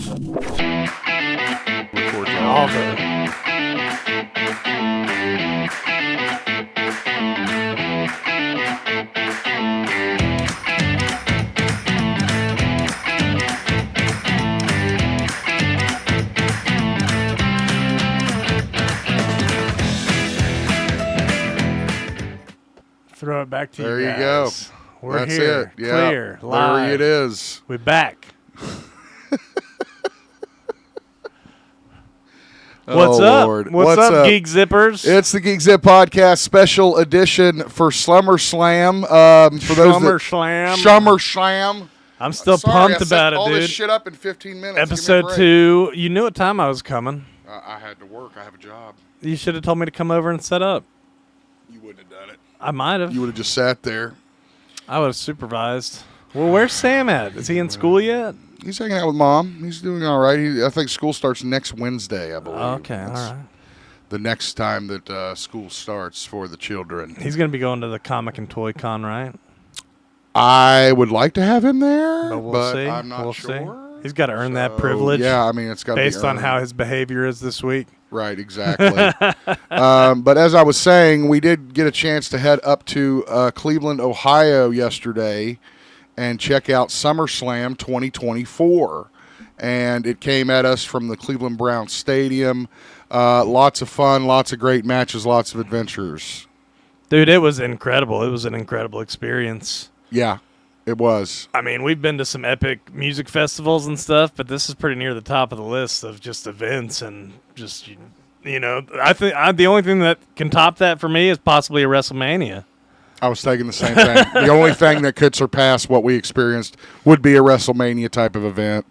Record All the throw it back to you. There you guys. go. We're That's here. it. Yeah. Clear. Live. There it is. We're back. What's up? Lord. What's up, Geek Zippers? It's the GeekZip podcast special edition for SummerSlam. For those SummerSlam. SummerSlam. I'm still Sorry, pumped I set about it, all dude. this shit up in 15 minutes. Episode 2. You knew what time I was coming. I had to work. I have a job. You should have told me to come over and set up. You wouldn't have done it. I might have. You would have just sat there. I would have supervised. Well, where's Sam at? Is he in school yet? He's hanging out with Mom. He's doing all right. I think school starts next Wednesday, I believe. Okay, That's all right. the next time that school starts for the children. He's going to be going to the Comic and Toy Con, right? I would like to have him there, But we'll but see. I'm not We'll sure. See. He's got to earn that So, privilege. Yeah, I mean, it's got to be based on earned. how his behavior is this week. Right, exactly. But as I was saying, we did get a chance to head up to Cleveland, Ohio yesterday and check out SummerSlam 2024. And it came at us from the Cleveland Browns Stadium. Lots of fun, lots of great matches, lots of adventures. Dude, it was incredible. It was an incredible experience. Yeah, it was. I mean, we've been to some epic music festivals and stuff, but this is pretty near the top of the list of just events and just, you know, I think the only thing that can top that for me is possibly a WrestleMania. I was thinking the same thing. The only thing that could surpass what we experienced would be a WrestleMania type of event.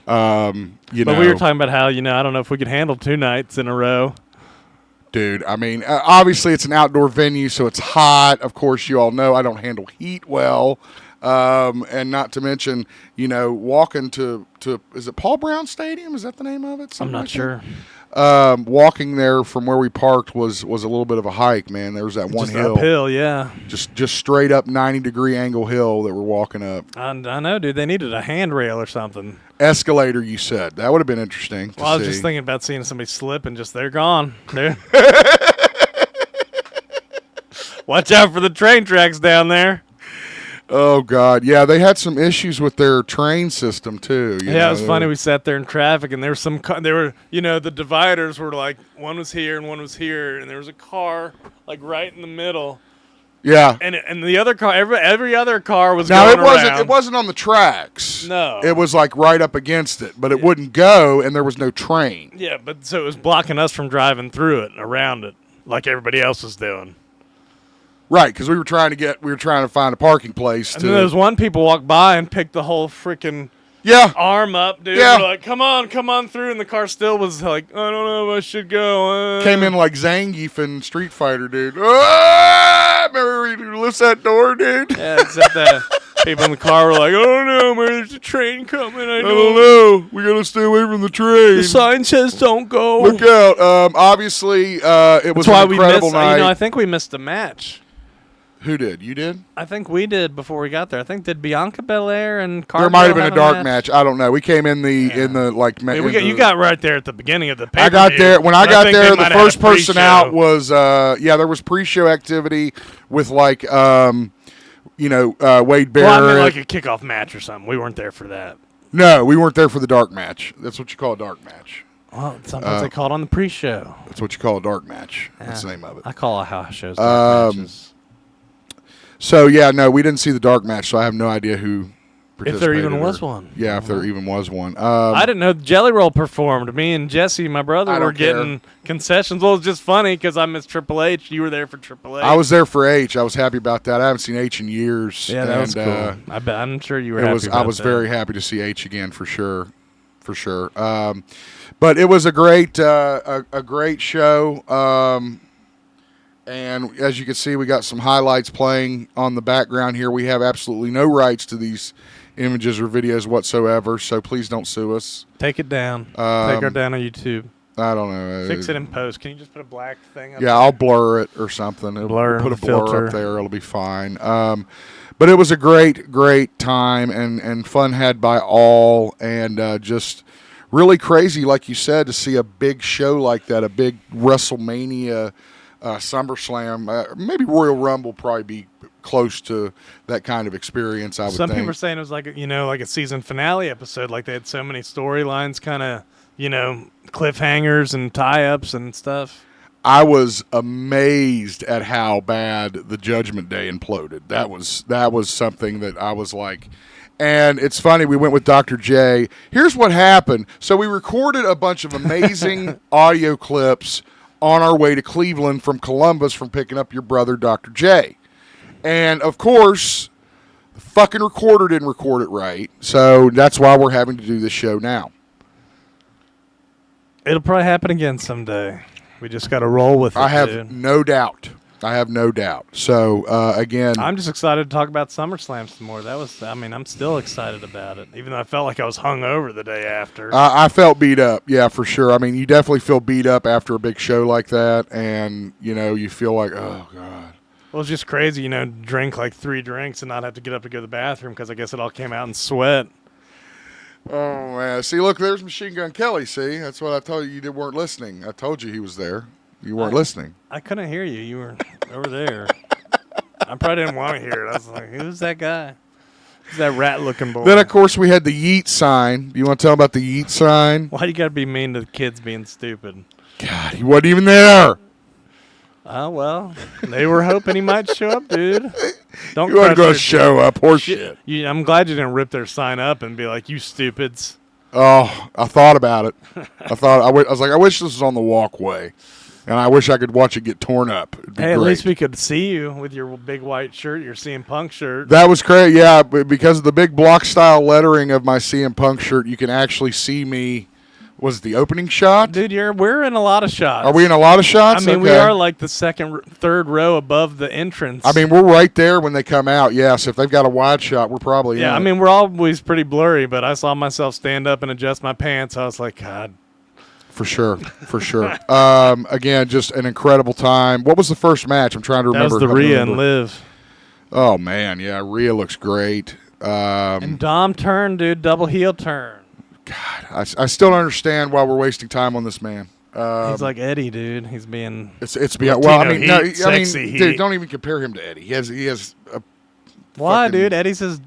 But we were talking about how, I don't know if we could handle 2 nights in a row. Dude, I mean, obviously it's an outdoor venue, so it's hot. Of course, you all know I don't handle heat well. And not to mention, walking to is it Paul Brown Stadium? Is that the name of it? I'm not sure. Walking there from where we parked was a little bit of a hike, man. There was that one Just hill. uphill, yeah. Just straight up 90-degree angle hill that we're walking up. I know, dude. They needed a handrail or something. Escalator, you said. That would have been interesting to see. I was just thinking about seeing somebody slip and just they're gone. Watch out for the train tracks down there. Oh, God. Yeah, they had some issues with their train system, too. It was funny. We sat there in traffic, and there was the dividers were like, one was here and one was here, and there was a car, like, right in the middle. Yeah. And the other car, every other car was now, going around. It wasn't on the tracks. No. It was, like, right up against it, but it wouldn't go, and there was no train. Yeah, but so it was blocking us from driving through it and around it, like everybody else was doing. Right, because we were trying to find a parking place. And then there was one people walked by and picked the whole freaking arm up, dude. Yeah. We're like, come on through, and the car still was like, I don't know if I should go. Came in like Zangief in Street Fighter, dude. Ah! Remember he lifts that door, dude? Yeah, except that people in the car were like, oh no, man, there's a train coming. I don't know. We gotta stay away from the train. The sign says don't go. Look out. Obviously, it was an incredible night. I think we missed a match. Who did? You did? I think we did before we got there. I think did Bianca Belair and Carmella there might have been a dark match? match. I don't know. We came in the like. You got right there at the beginning of the pay-per-view. I got there when I got there. The first person pre-show. out was there was pre-show activity with like Wade Barrett. Well, I meant like a kickoff match or something. We weren't there for that. No, we weren't there for the dark match. That's what you call a dark match. Well, sometimes they call it on the pre-show. That's what you call a dark match. That's the name of it. I call house shows dark matches. So, no, we didn't see the dark match, so I have no idea who participated. If there even was one. Yeah, if there even was one. I didn't know Jelly Roll performed. Me and Jesse, my brother, were getting concessions. Well, it's just funny because I missed Triple H. You were there for Triple H. I was there for H. I was happy about that. I haven't seen H in years. Yeah, that was cool. I'm sure you were happy about that. I was very happy to see H again, for sure. For sure. But it was a great show. And as you can see, we got some highlights playing on the background here. We have absolutely no rights to these images or videos whatsoever, so please don't sue us. Take it down. Take her down on YouTube. I don't know. Fix it in post. Can you just put a black thing up Yeah, I'll blur it or something. Put a blur up there. It'll be fine. But it was a great time and fun had by all, and just really crazy, like you said, to see a big show like that, a big WrestleMania, SummerSlam, maybe Royal Rumble probably be close to that kind of experience, I would Some think. people are saying it was like, like a season finale episode. Like they had so many storylines, kind of, cliffhangers and tie-ups and stuff. I was amazed at how bad the Judgment Day imploded. That was something that I was like, and it's funny, we went with Dr. J. Here's what happened. So we recorded a bunch of amazing audio clips on our way to Cleveland from Columbus from picking up your brother, Dr. J. And, of course, the fucking recorder didn't record it right. So that's why we're having to do this show now. It'll probably happen again someday. We just got to roll with it, I have dude. no doubt. So, again, I'm just excited to talk about SummerSlam some more. I'm still excited about it, even though I felt like I was hungover the day after. I felt beat up, yeah, for sure. I mean, you definitely feel beat up after a big show like that, and, you feel like, oh, God. Well, it's just crazy, drink like 3 drinks and not have to get up to go to the bathroom because I guess it all came out in sweat. Oh, man. See, look, there's Machine Gun Kelly, see? That's what I told you weren't listening. I told you he was there. You weren't listening. I couldn't hear you. You were over there. I probably didn't want to hear it. I was like, who's that guy? Who's that rat-looking boy? Then, of course, we had the YEET sign. Do you want to tell about the YEET sign? Why do you got to be mean to the kids being stupid? God, he wasn't even there. Oh, well, they were hoping he might show up, dude. Don't You wasn't crush going their to show up. Horseshit. I'm glad you didn't rip their sign up and be like, you stupids. Oh, I thought about it. I was like, I wish this was on the walkway. And I wish I could watch it get torn up. It'd be Hey, at great. least we could see you with your big white shirt, your CM Punk shirt. That was crazy, yeah. But because of the big block-style lettering of my CM Punk shirt, you can actually see me. Was it the opening shot? Dude, we're in a lot of shots. Are we in a lot of shots? I mean, we Okay. are like the third row above the entrance. I mean, we're right there when they come out. Yes, if they've got a wide shot, we're probably in I it. mean, we're always pretty blurry, but I saw myself stand up and adjust my pants. I was like, God. For sure. Again, just an incredible time. What was the first match? I'm trying to remember. That was the Rhea and Liv. Oh, man, yeah, Rhea looks great. And Dom turn, dude, double heel turn. God, I still don't understand why we're wasting time on this man. He's like Eddie, dude. He's being It's beyond. Well, I mean, sexy heat. dude, don't even compare him to Eddie. He has a why, fucking- dude? Eddie's his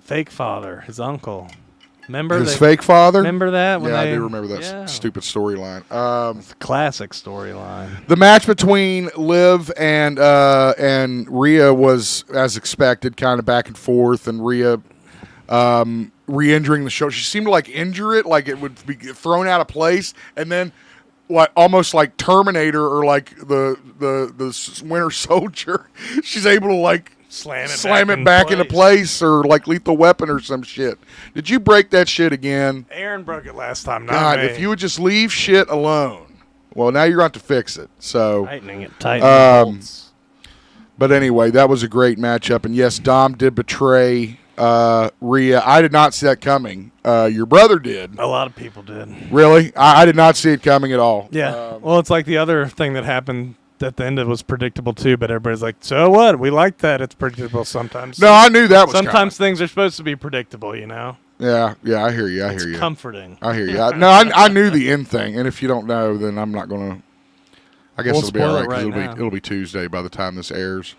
fake father, his uncle. Remember his fake father. Remember that? When Yeah, I do remember that stupid storyline. It's a classic storyline. The match between Liv and Rhea was as expected, kind of back and forth, and Rhea re-injuring the show. She seemed to like injure it, like it would be thrown out of place, and then like almost like Terminator or like the Winter Soldier, she's able to like slam it back into place, or like Lethal Weapon or some shit. Did you break that shit again? Aaron broke it last time. Not God, me. if you would just leave shit alone. Well, now you're going to have to fix it. So Tightening the bolts. But anyway, that was a great matchup, and yes, Dom did betray Rhea. I did not see that coming. Your brother did. A lot of people did. Really? I did not see it coming at all. Yeah. Well, it's like the other thing that happened at the end. It was predictable too, but everybody's like, "So what? We like that. It's predictable sometimes." No, I knew that was sometimes things are supposed to be predictable, you know. Yeah, I hear you. It's comforting. I hear you. I knew the end thing, and if you don't know, then I'm not gonna. I guess it'll be all right because it'll be Tuesday by the time this airs.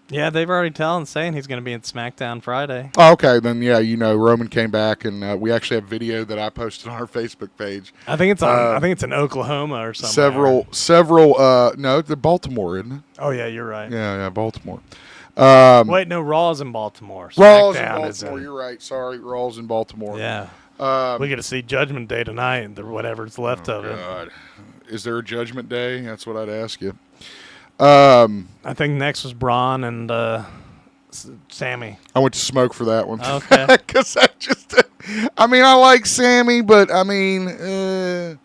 Yeah, they've already saying he's going to be in SmackDown Friday. Oh, okay, then yeah, Roman came back, and we actually have video that I posted on our Facebook page. I think it's on. I think it's in Oklahoma or something. Several. No, the Baltimore, isn't it? Oh yeah, you're right. Yeah, Baltimore. Wait, no, Raw's in Baltimore. Raw's in Baltimore. You're right. Sorry, Raw's in Baltimore. Yeah. We get to see Judgment Day tonight, and whatever's left of it. Is there a Judgment Day? That's what I'd ask you. I think next was Braun and Sammy. I went to smoke for that one. Okay. Because I like Sammy, but I mean,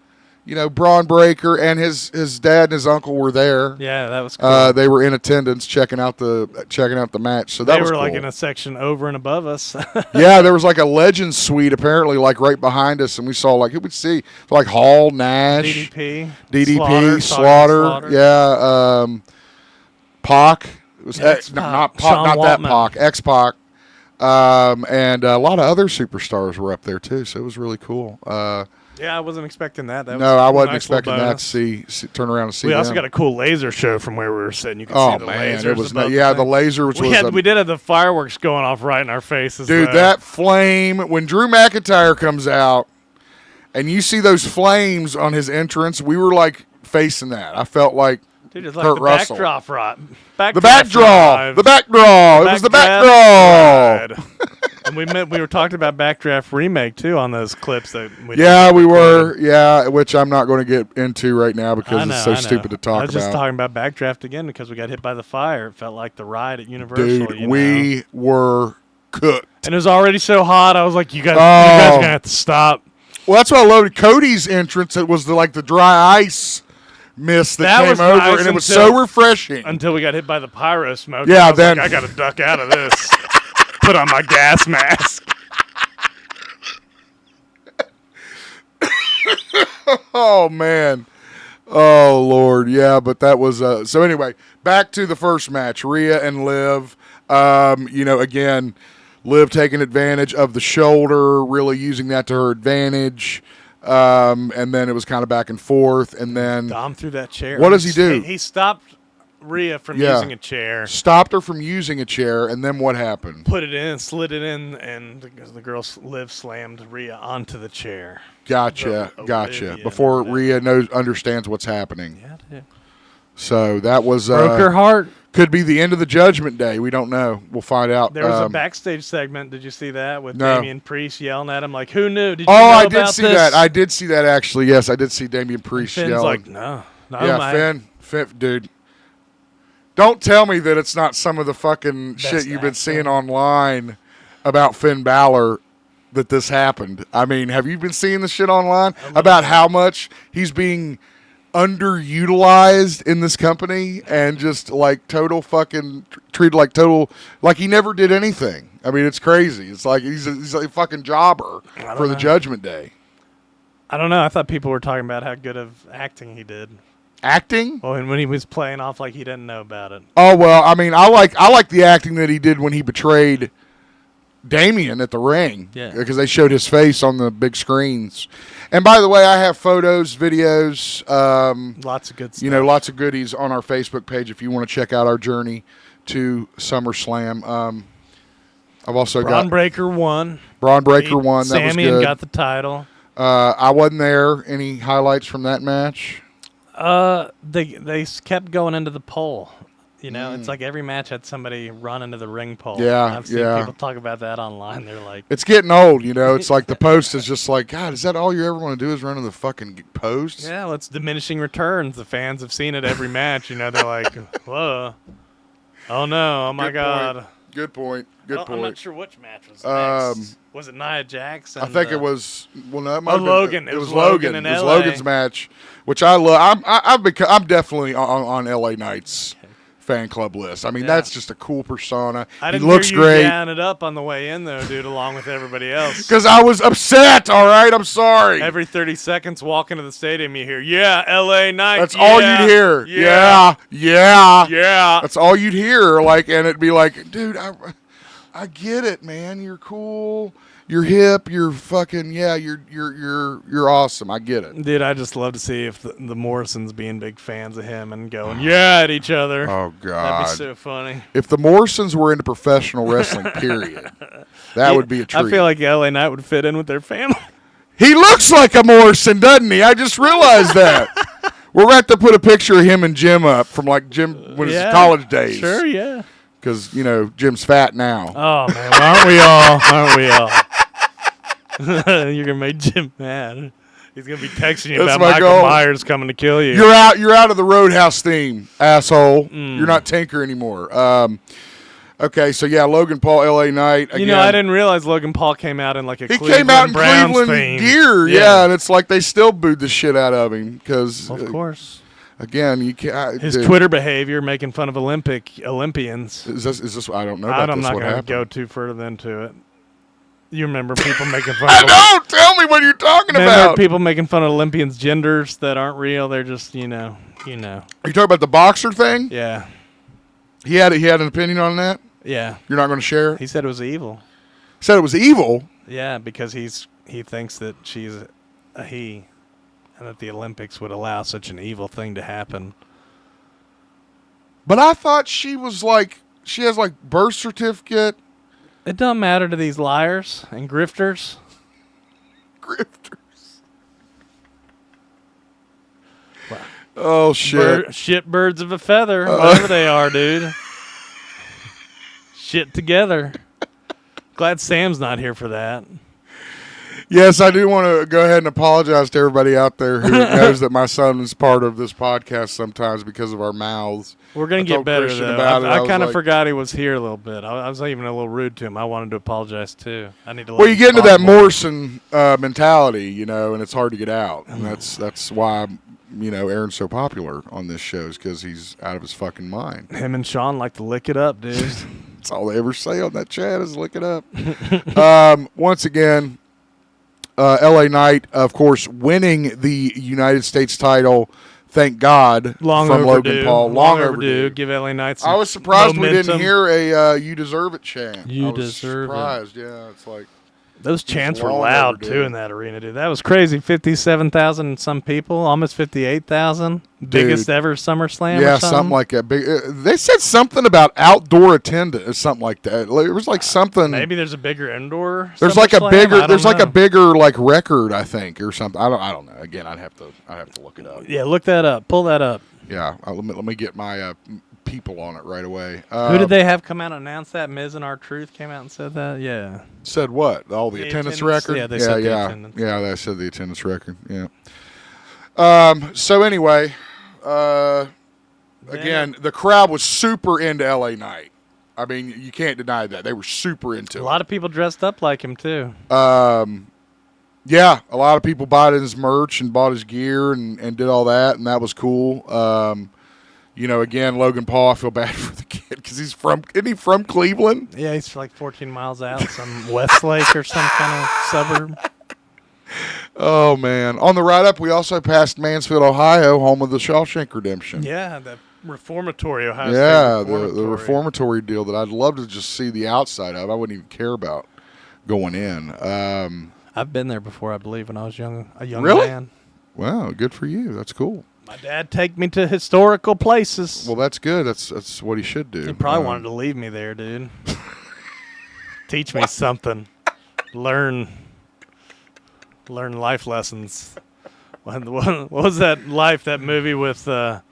Braun Breaker and his dad and his uncle were there. Yeah, that was cool. They were in attendance checking out the match. So that was cool. They were like in a section over and above us. Yeah, there was like a legend suite apparently like right behind us, and we saw like who would see like Hall, Nash, DDP, Slaughter. Yeah, Pac. It was not Pac, not that Pac. X-Pac. And a lot of other superstars were up there too, so it was really cool. Yeah, I wasn't expecting that. No, I wasn't nice expecting little that to bonus. see turn around and see We them. also got a cool laser show from where we were sitting. You could Oh see the man, lasers. it was above the thing. laser, which We did have the fireworks going off right in our faces. dude. though. That flame when Drew McIntyre comes out, and you see those flames on his entrance, we were like facing that. I felt like Dude, it's like Kurt the Russell. backdrop right. The back draw. The back draw. It was the back draw. And we were talking about Backdraft Remake too on those clips that we were. Yeah, which I'm not going to get into right now because it's so stupid to talk about. I was just talking about Backdraft again because we got hit by the fire. It felt like the ride at Universal. Dude, we were cooked. And it was already so hot. I was like, you guys are going to have to stop. Well, that's why I loved Cody's entrance. It was like the dry ice mist that came was over, nice and it was so refreshing. Until we got hit by the pyro smoke. Yeah, I was then like, I got to duck out of this. Put on my gas mask. Oh man, oh Lord, yeah. But that was so. Anyway, back to the first match, Rhea and Liv. Again, Liv taking advantage of the shoulder, really using that to her advantage. And then it was kind of back and forth, and then Dom threw that chair. What does he do? He stopped Rhea from using a chair. Stopped her from using a chair, and then what happened? Put it in, slid it in, and the girl Liv slammed Rhea onto the chair. Gotcha. Before Rhea understands what's happening. Yeah, dude. So that was Broke her heart. Could be the end of the Judgment Day. We don't know. We'll find out. There was a backstage segment. Did you see that with No. Damian Priest yelling at him like, "Who knew? Did you know I about did see this?" that. I did see that actually. Yes, I did see Damian Priest Finn's yelling. like, no, Yeah, man. Finn, dude. Don't tell me that it's not some of the fucking shit you've been acting. seeing online about Finn Balor that this happened. I mean, have you been seeing the shit online about how much he's being underutilized in this company and just like total fucking treated like he never did anything? I mean, it's crazy. It's like he's a fucking jobber for the Judgment Day. I don't know. I thought people were talking about how good of acting he did. Acting? Oh, and when he was playing off like he didn't know about it. Oh well, I mean, I like the acting that he did when he betrayed Damien at the ring. Yeah. Because they showed his face on the big screens. And by the way, I have photos, videos, Lots of good stuff. lots of goodies on our Facebook page if you want to check out our journey to SummerSlam. I've also Braun got Breaker won. Braun Breaker won. That was Sammy good. and got the title. I wasn't there. Any highlights from that match? They kept going into the pole. It's like every match had somebody run into the ring pole. Yeah, I've seen yeah. people talk about that online. They're like, It's getting old, It's like the post is just like, God, is that all you ever want to do is run to the fucking post? yeah, well, it's diminishing returns. The fans have seen it every match. They're like, whoa, oh no, oh my Good God. point. Good point. Good point. I'm not sure which match was next. Was it Nia Jax? I think it was. Well, no, it might have been- Logan. It was Logan. in It was LA. Logan's match, which I love. I'm definitely on LA Knight's fan club list. I mean, Yeah. that's just a cool persona. I He didn't looks hear you great. yawning it up on the way in, though, dude, along with everybody else. Because I was upset. All right, I'm sorry. Every 30 seconds, walk into the stadium, you hear, "Yeah, LA Knight." That's yeah, all you'd hear. Yeah. Yeah. That's all you'd hear. Like, and it'd be like, dude, I get it, man. You're cool. You're hip. You're fucking You're awesome. I get it. Dude, I just love to see if the Morrisons being big fans of him and going, yeah, at each other. Oh God, That'd be so funny. if the Morrisons were into professional wrestling, period, that would be a treat. I feel like LA Knight would fit in with their family. He looks like a Morrison, doesn't he? I just realized that. We're going to have to put a picture of him and Jim up from like Jim when his college days. Sure, yeah. Because, Jim's fat now. Oh, man, well, aren't we all? Aren't we all? You're going to make Jim mad. He's going to be texting you That's about my Michael goal. Myers coming to kill you. You're out of the Roadhouse theme, asshole. You're not Tinker anymore. Okay, so yeah, Logan Paul, LA Knight. Again, I didn't realize Logan Paul came out in like a he Cleveland came out in Browns Cleveland theme. gear, yeah, and it's like they still booed the shit out of him because, Of course. again, you can't. His Twitter behavior making fun of Olympians. Is this? I don't know about I'm this. not What going to happened? go too further into it. You remember people making fun I of don't tell me what you're talking about. people making fun of Olympians' genders that aren't real. They're just, you know. Are you talking about the boxer thing? Yeah. He had an opinion on that. Yeah. You're not going to share it? He said it was evil. Said it was evil? Yeah, because he thinks that she's a he, and that the Olympics would allow such an evil thing to happen. But I thought she was like, she has like birth certificate. It don't matter to these liars and grifters. Grifters. Wow. Oh, shit. Shit birds of a feather, whatever they are, dude. Shit together. Glad Sam's not here for that. Yes, I do want to go ahead and apologize to everybody out there who knows that my son is part of this podcast sometimes because of our mouths. We're going to get better, Christian though. about it. I kind of like, forgot he was here a little bit. I was even a little rude to him. I wanted to apologize, too. I need to. Well, you get into that Morrison mentality, you know, and it's hard to get out. And that's why, you know, Aaron's so popular on this show is because he's out of his fucking mind. Him and Sean like to lick it up, dude. That's all they ever say on that chat is lick it up. Once again, LA Knight, of course, winning the United States title. Thank God Long from overdue. Logan Paul. Long overdue. Give LA Knight some I was surprised momentum. we didn't hear a "You Deserve It" chant. You I was deserve surprised. Yeah, it's like those chants were long loud overdue. too in that arena, dude. That was crazy. 57,000 and some people, almost 58,000. Biggest ever SummerSlam. Yeah, or something like that. Big. They said something about outdoor attendance or something like that. It was like something. Maybe there's a bigger indoor. There's like a SummerSlam? bigger. I don't There's like know. a bigger like record, I think, or something. I don't know. Again, I'd have to look it up. Yeah, look that up. Pull that up. Yeah, let me get my people on it right away. Who did they have come out and announce that? Miz and R-Truth came out and said that? Yeah. Said what? All the attendance record? Yeah, they said the attendance. Yeah, they said the attendance record. Yeah. So anyway, again, the crowd was super into LA Knight. I mean, you can't deny that. They were super into it. A lot of people dressed up like him, too. Yeah, a lot of people bought his merch and bought his gear and did all that, and that was cool. You know, again, Logan Paul, I feel bad for the kid because isn't he from Cleveland? Yeah, he's like 14 miles out, some Westlake or some kind of suburb. Oh, man. On the ride up, we also passed Mansfield, Ohio, home of the Shawshank Redemption. Yeah, the reformatory Ohio Yeah, State the reformatory deal that I'd love to just see the outside of. I wouldn't even care about going in. I've been there before, I believe, when I was a young Really? man. Wow, good for you. That's cool. My dad take me to historical places. Well, that's good. That's what he should do. He probably wanted to leave me there, dude. Teach me something. Learn life lessons. What was that movie with that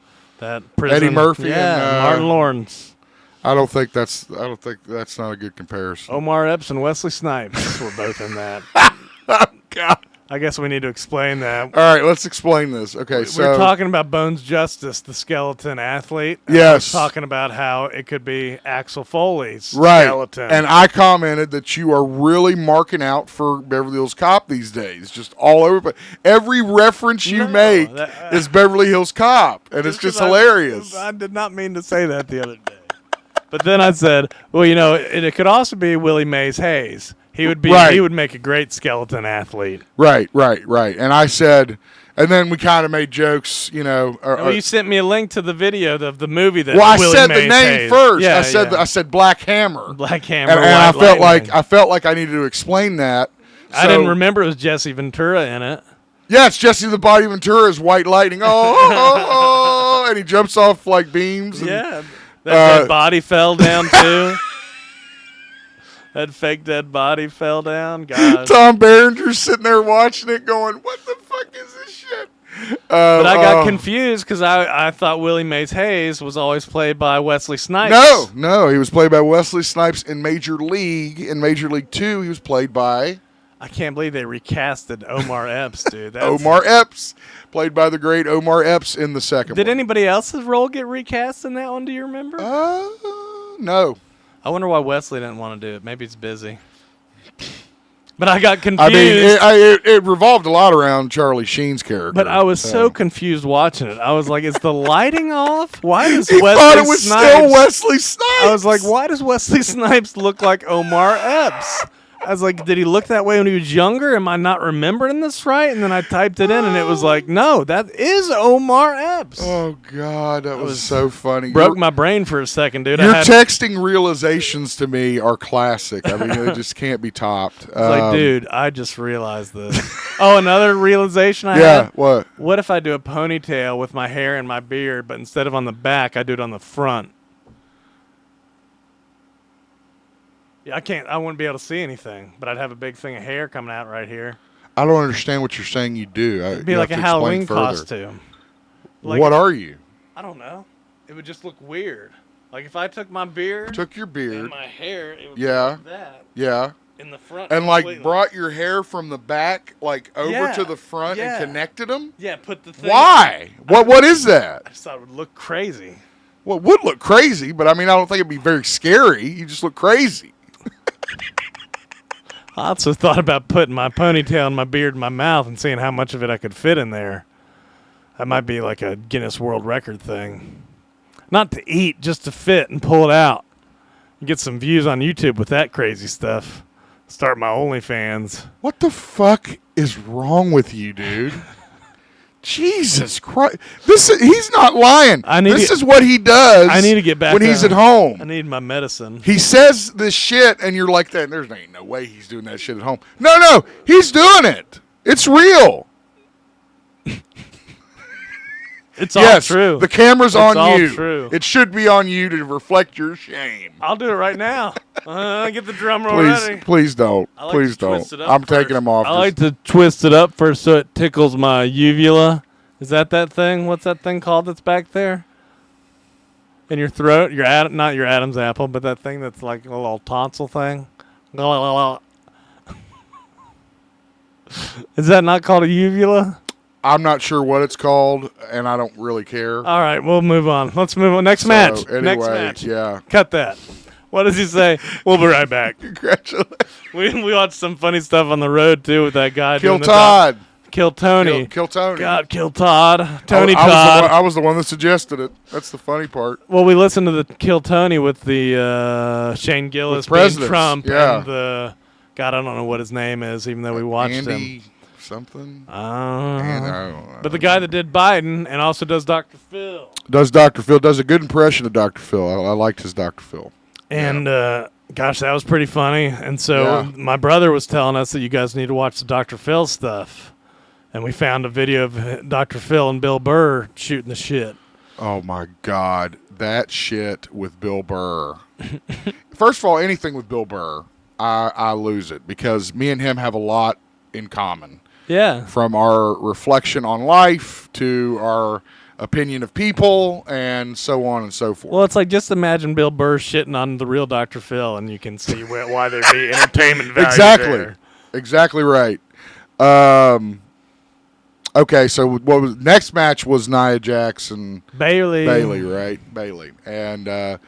prison? Eddie Murphy and Martin Lawrence. I don't think that's not a good comparison. Omar Epps and Wesley Snipes were both in that. Oh, God. I guess we need to explain that. All right, let's explain this. Okay, so we're talking about Bones Justice, the skeleton athlete. Yes. I was talking about how it could be Axel Foley's right. skeleton. And I commented that you are really marking out for Beverly Hills Cop these days, just all over. But every reference you make is Beverly Hills Cop, and it's just hilarious. I did not mean to say that the other day. But then I said, well, you know, it could also be Willie Mays Hayes. He would be. Right. He would make a great skeleton athlete. Right. And I said, and then we kind of made jokes, you know. Well, you sent me a link to the video of the movie that. Well, I Willie said Mays the name Hayes. first. Yeah, I said Black Hammer. Black Hammer. And I felt like I needed to explain that. I didn't remember it was Jesse Ventura in it. Yeah, it's Jesse the Body Ventura's White Lightning. Oh, and he jumps off like beams. And, yeah, that dead body fell down too. That fake dead body fell down. God. Tom Berenger's sitting there watching it going, what the fuck is this shit? But I got confused because I thought Willie Mays Hayes was always played by Wesley Snipes. No, he was played by Wesley Snipes in Major League. In Major League 2, he was played by... I can't believe they recasted Omar Epps, dude. Omar Epps, played by the great Omar Epps in the second Did one. anybody else's role get recast in that one, do you remember? No. I wonder why Wesley didn't want to do it. Maybe he's busy. But I got confused. I mean, it revolved a lot around Charlie Sheen's character. But I was so confused watching it. I was like, is the lighting off? Why does he Wesley thought it was Snipes... still Wesley Snipes. I was like, why does Wesley Snipes look like Omar Epps? I was like, did he look that way when he was younger? Am I not remembering this right? And then I typed it in, and it was like, no, that is Omar Epps. Oh, God, that was so funny. Broke my brain for a second, dude. Your texting realizations to me are classic. I mean, they just can't be topped. Like, dude, I just realized this. Oh, another realization I had? Yeah, what? What if I do a ponytail with my hair and my beard, but instead of on the back, I do it on the front? Yeah, I wouldn't be able to see anything, but I'd have a big thing of hair coming out right here. I don't understand what you're saying you do. It'd be like a Halloween costume. Like, what are you? I don't know. It would just look weird. Like if I took my beard, and my hair, it would look like that. Yeah. In the front. And like brought your hair from the back like over to the front and connected them? Yeah, put the thing. Why? What is that? I just thought it would look crazy. Well, it would look crazy, but I mean, I don't think it'd be very scary. You just look crazy. I also thought about putting my ponytail and my beard in my mouth and seeing how much of it I could fit in there. That might be like a Guinness World Record thing. Not to eat, just to fit and pull it out. Get some views on YouTube with that crazy stuff. Start my OnlyFans. What the fuck is wrong with you, dude? Jesus Christ. He's not lying. This is what he does. I need to get back when he's at home. I need my medicine. He says this shit, and you're like, that. There's ain't no way he's doing that shit at home. No, he's doing it. It's real. It's all true. The camera's on you. All true. It should be on you to reflect your shame. I'll do it right now. Get the drum roll ready. Please don't. Please don't. I'm taking them off. I like to twist it up first so it tickles my uvula. Is that thing? What's that thing called that's back there? In your throat? Not your Adam's apple, but that thing that's like a little tonsil thing. Is that not called a uvula? I'm not sure what it's called, and I don't really care. All right, we'll move on. Let's move on. Next match. Anyway, Next match. Yeah. Cut that. What does he say? We'll be right back. Congratulations. We watched some funny stuff on the road, too, with that guy. Kill Todd. Kill Tony. Kill Tony. God, kill Todd. Todd. I was the one that suggested it. That's the funny part. Well, we listened to the Kill Tony with the Shane Gillis being Trump and the... God, I don't know what his name is, even though we watched him. Something. I don't know. But the guy that did Biden and also does Dr. Phil. Does a good impression of Dr. Phil. I liked his Dr. Phil. And gosh, that was pretty funny. And so my brother was telling us that you guys need to watch the Dr. Phil stuff. And we found a video of Dr. Phil and Bill Burr shooting the shit. Oh my God, that shit with Bill Burr. First of all, anything with Bill Burr, I lose it because me and him have a lot in common. Yeah. From our reflection on life to our opinion of people and so on and so forth. Well, it's like just imagine Bill Burr shitting on the real Dr. Phil, and you can see why there'd be entertainment value there. Exactly right. Okay, so what was next match was Nia Jax and Bayley, right? Bayley. And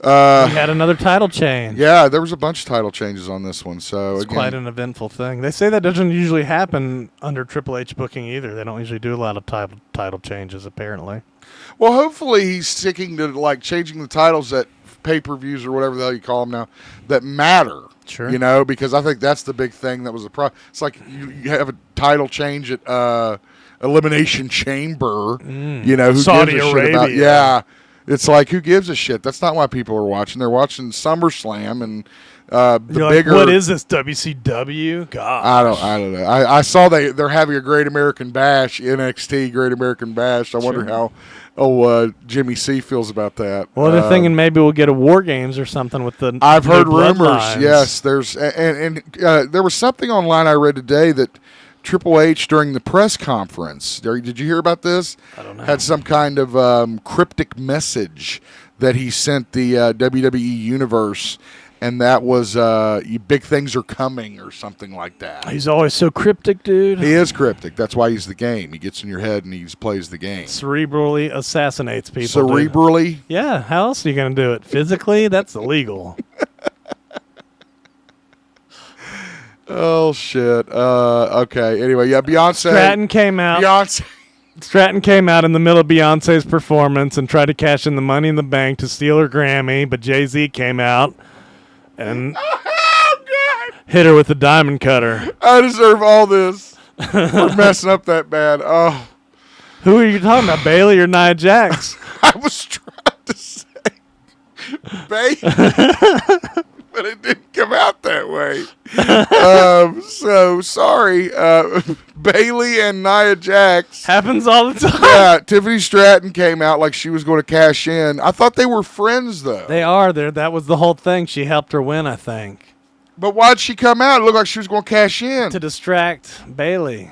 we had another title change. Yeah, there was a bunch of title changes on this one. So it's quite an eventful thing. They say that doesn't usually happen under Triple H booking either. They don't usually do a lot of title changes, apparently. Well, hopefully he's sticking to like changing the titles at pay-per-views or whatever the hell you call them now that matter. Sure. You know, because I think that's the big thing that was the problem. It's like you have a title change at Elimination Chamber. You know, who Saudi gives a Arabia. shit about? Yeah. It's like, who gives a shit? That's not why people are watching. They're watching SummerSlam and the bigger. What is this, WCW? God, I don't know. I saw they're having a Great American Bash, NXT Great American Bash. I wonder how Jimmy C feels about that. Well, they're thinking maybe we'll get a War Games or something with the. I've heard rumors. Yes, there's and there was something online I read today that Triple H during the press conference. Did you hear about this? I don't know. Had some kind of cryptic message that he sent the WWE Universe, and that was big things are coming or something like that. He's always so cryptic, dude. He is cryptic. That's why he's the game. He gets in your head and he plays the game. Cerebrally assassinates people. Cerebrally? Dude. Yeah. How else are you going to do it? Physically? That's illegal. Oh, shit. Okay. Anyway, yeah, Beyonce. Stratton came out in the middle of Beyonce's performance and tried to cash in the Money in the Bank to steal her Grammy, but Jay-Z came out and Hit her with the diamond cutter. I deserve all this for messing up that bad. Oh, Who are you talking about, Bailey or Nia Jax? I was trying to say Bailey, but it didn't come out that way. So sorry, Bailey and Nia Jax. Happens all the time. Yeah, Tiffany Stratton came out like she was going to cash in. I thought they were friends though. They are there. That was the whole thing. She helped her win, I think, But why'd she come out? It looked like she was going to cash in. to distract Bailey.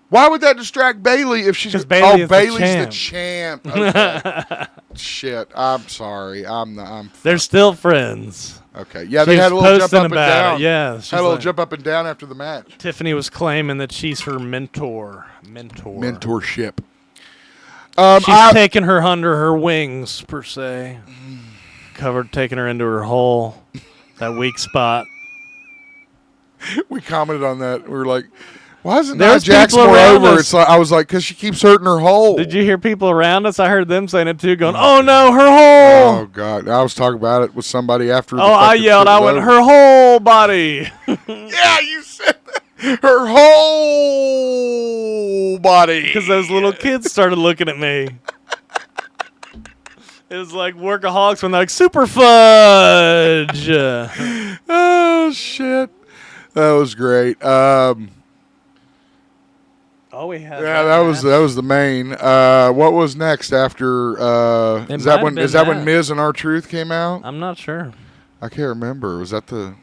Why would that distract Bailey if she's? 'Cause Bailey is the Bailey's champ. the champ. Okay. Shit. I'm sorry. I'm. They're still friends. Okay. Yeah, She they had a was little jump posting up and about down. it. Yeah, she's Had a little like- jump up and down after the match. Tiffany was claiming that she's her mentor. Mentorship. She's taking her under her wings, per se. Taking her into her hole, that weak spot. We commented on that. We were like, "Why isn't There's Nia Jax people more around over?" us. It's like I was like, "Because she keeps hurting her hole." Did you hear people around us? I heard them saying it too, going, "Oh no, her hole!" Oh God! I was talking about it with somebody after. Oh, I yelled. I went, "Her whole body!" Yeah, you said that. Her whole body. Because those little kids started looking at me. It was like workaholics when they're like, "Super fudge!" Oh shit, that was great. Oh, we had. Yeah, that was the main. What was next after? It Is that might when have is been that when that. Miz and R-Truth came out? I'm not sure. I can't remember. Was that the?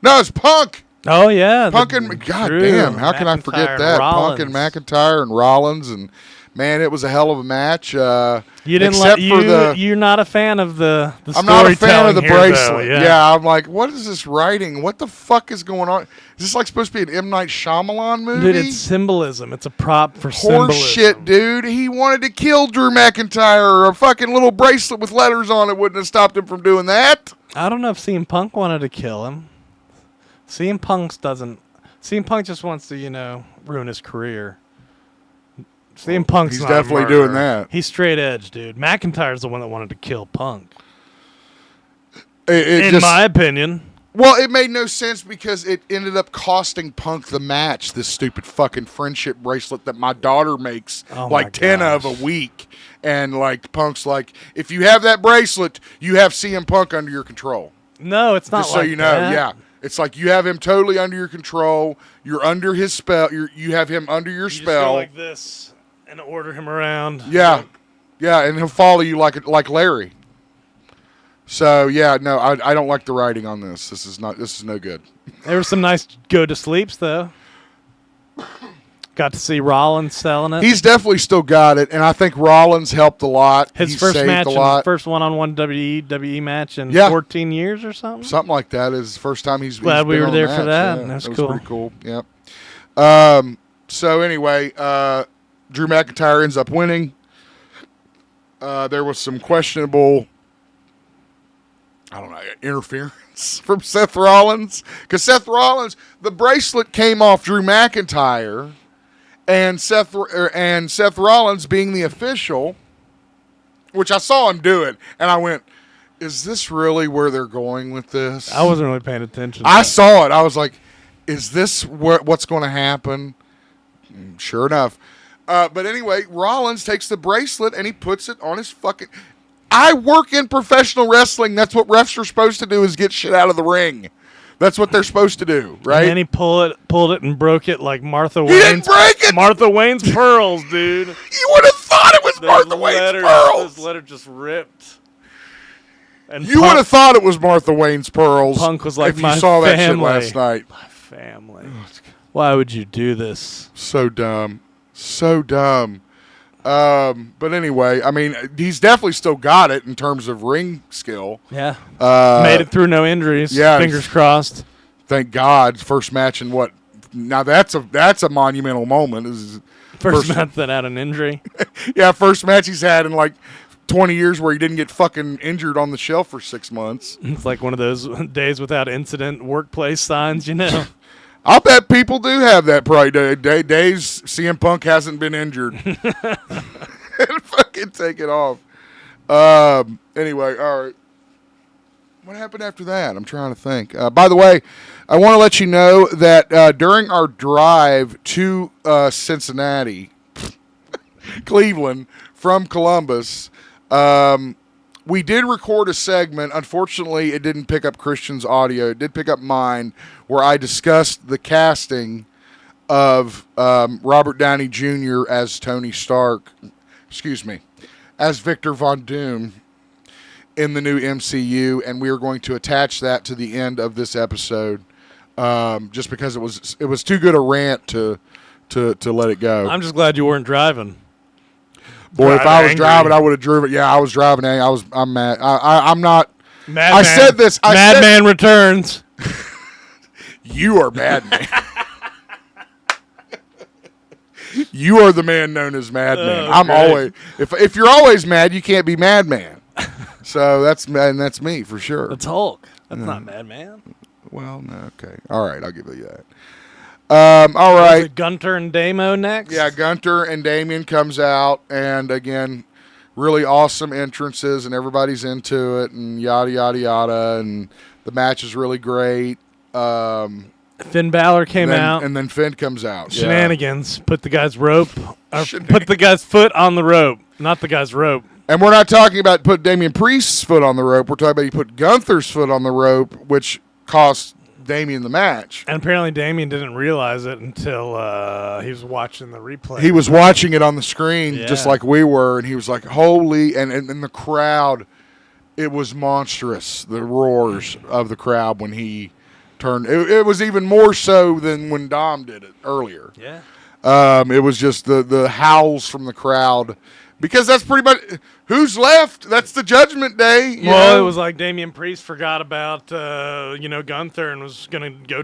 No, it's Punk. Oh yeah, Punk and God damn, how can I forget McIntyre, that? and Punk and McIntyre and Rollins and man, it was a hell of a match. You didn't except like for the. You're not a fan of the. I'm not a fan of the storytelling here, bracelet. though, Yeah, I'm like, what is this writing? What the fuck is going on? Is this like supposed to be an M. Night Shyamalan movie? Dude, it's symbolism. It's a prop for Horse symbolism. shit, dude. He wanted to kill Drew McIntyre. A fucking little bracelet with letters on it wouldn't have stopped him from doing that. I don't know if CM Punk wanted to kill him. CM Punk just wants to, ruin his career. CM Punk's He's not a definitely murderer. doing that. He's straight edge, dude. McIntyre's the one that wanted to kill Punk. It In just, my opinion. well, it made no sense because it ended up costing Punk the match. This stupid fucking friendship bracelet that my daughter makes Oh my like 10 of gosh. a week. And like Punk's like, if you have that bracelet, you have CM Punk under your control. No, it's not Just so like you know, that. yeah. It's like you have him totally under your control. You're under his spell. You have him under your You just spell. go like this and order him around. Yeah, yeah, and he'll follow you like Larry. So yeah, no, I don't like the writing on this. This is no good. There were some nice go to sleeps though. Got to see Rollins selling it. He's definitely still got it, and I think Rollins helped a lot. His He first saved match, a lot. first one-on-one WWE match in Yeah. 14 years or something. Something like that is the first time he's Glad he's we been were on a there for match. that. Yeah, That's was cool. pretty cool. Yep. So anyway, Drew McIntyre ends up winning. There was some questionable, I don't know, interference from Seth Rollins. Because Seth Rollins, the bracelet came off Drew McIntyre, and Seth Rollins being the official, which I saw him do it, and I went, is this really where they're going with this? I wasn't really paying attention. I saw it. I was like, is this what's going to happen? Sure enough. But anyway, Rollins takes the bracelet and he puts it on his fucking... I work in professional wrestling. That's what refs are supposed to do, is get shit out of the ring. That's what they're supposed to do, right? And then he pulled it and broke it like Martha He Wayne's. didn't break it! Martha Wayne's pearls, dude. You would have thought it was Martha Wayne's pearls! This letter just ripped. And You would have thought it was Martha Wayne's pearls. Punk was like, if you my saw that shit family. last night. My family. Why would you do this? So dumb. So dumb. But anyway, I mean, he's definitely still got it in terms of ring skill. Yeah. Uh, Made it through no injuries. yeah. Fingers crossed. Thank God. First match in what? Now that's a monumental moment. This is First match that had an injury. yeah, first match he's had in like 20 years where he didn't get fucking injured on the shelf for 6 months. It's like one of those days without incident workplace signs, you know. I'll bet people do have that probably days CM Punk hasn't been injured. And fucking take it off. Anyway, all right. What happened after that? I'm trying to think. By the way, I want to let you know that during our drive to Cincinnati, Cleveland, from Columbus, we did record a segment. Unfortunately, it didn't pick up Christian's audio. It did pick up mine, where I discussed the casting of Robert Downey Jr. as Tony Stark. Excuse me, as Victor Von Doom in the new MCU, and we are going to attach that to the end of this episode, just because it was too good a rant to let it go. I'm just glad you weren't driving. Boy, if I was driving, I would have driven. Yeah, I was driving. I'm mad. I'm not. Madman. I said this. Madman returns. You are Madman. You are the man known as Madman. I'm great. always. If you're always mad, you can't be Madman. So that's me for sure. That's Hulk. That's not Madman. Well, no, okay. All right, I'll give you that. All right. Is it Gunter and Damo next? Yeah, Gunter and Damien comes out, and again, really awesome entrances, and everybody's into it, and yada, yada, yada, and the match is really great. Finn Balor came out. And then Finn comes out. Shenanigans. Put the guy's rope. Put the guy's foot on the rope, not the guy's rope. And we're not talking about put Damian Priest's foot on the rope. We're talking about he put Gunther's foot on the rope, which cost Damien the match. And apparently Damien didn't realize it until he was watching the replay. He was watching it on the screen just like we were, and he was like, holy, and the crowd, it was monstrous, the roars of the crowd when he turned. It was even more so than when Dom did it earlier. Yeah. It was just the howls from the crowd. Because that's pretty much who's left. That's the Judgment Day. You know? It was like Damian Priest forgot about Gunther and was gonna go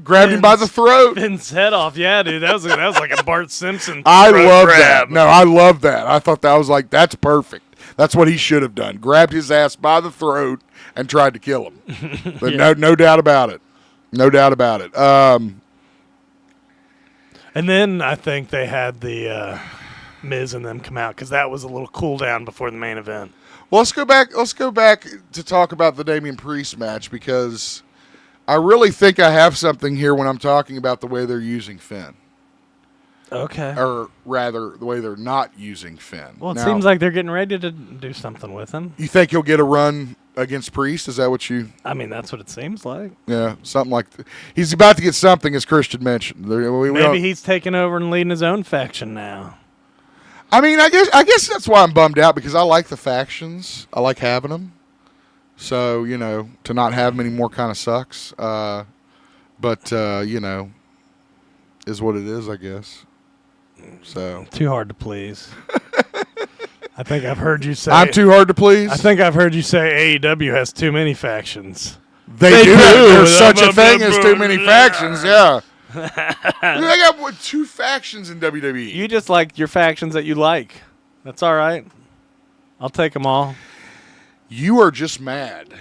grabbed him by the throat. Finn's head off. Yeah, dude, that was like a Bart Simpson. I love grab. that. No, I love that. I thought that was like that's perfect. That's what he should have done. Grabbed his ass by the throat and tried to kill him. But no doubt about it. No doubt about it. And then I think they had the Miz and them come out because that was a little cool down before the main event. Well, let's go back to talk about the Damian Priest match, because I really think I have something here when I'm talking about the way they're using Finn. Okay. Or rather, the way they're not using Finn. Well, it now, seems like they're getting ready to do something with him. You think he'll get a run against Priest? Is that what you... I mean, that's what it seems like. Yeah, something like... He's about to get something, as Christian mentioned. Maybe he's taking over and leading his own faction now. I mean, I guess that's why I'm bummed out, because I like the factions. I like having them. So, to not have them anymore kind of sucks. But, is what it is, I guess. So too hard to please. I think I've heard you say... I'm too hard to please? I think I've heard you say AEW has too many factions. They do. There's such a thing as too many factions, yeah. They got 2 factions in WWE. You just like your factions that you like. That's all right. I'll take them all. You are just mad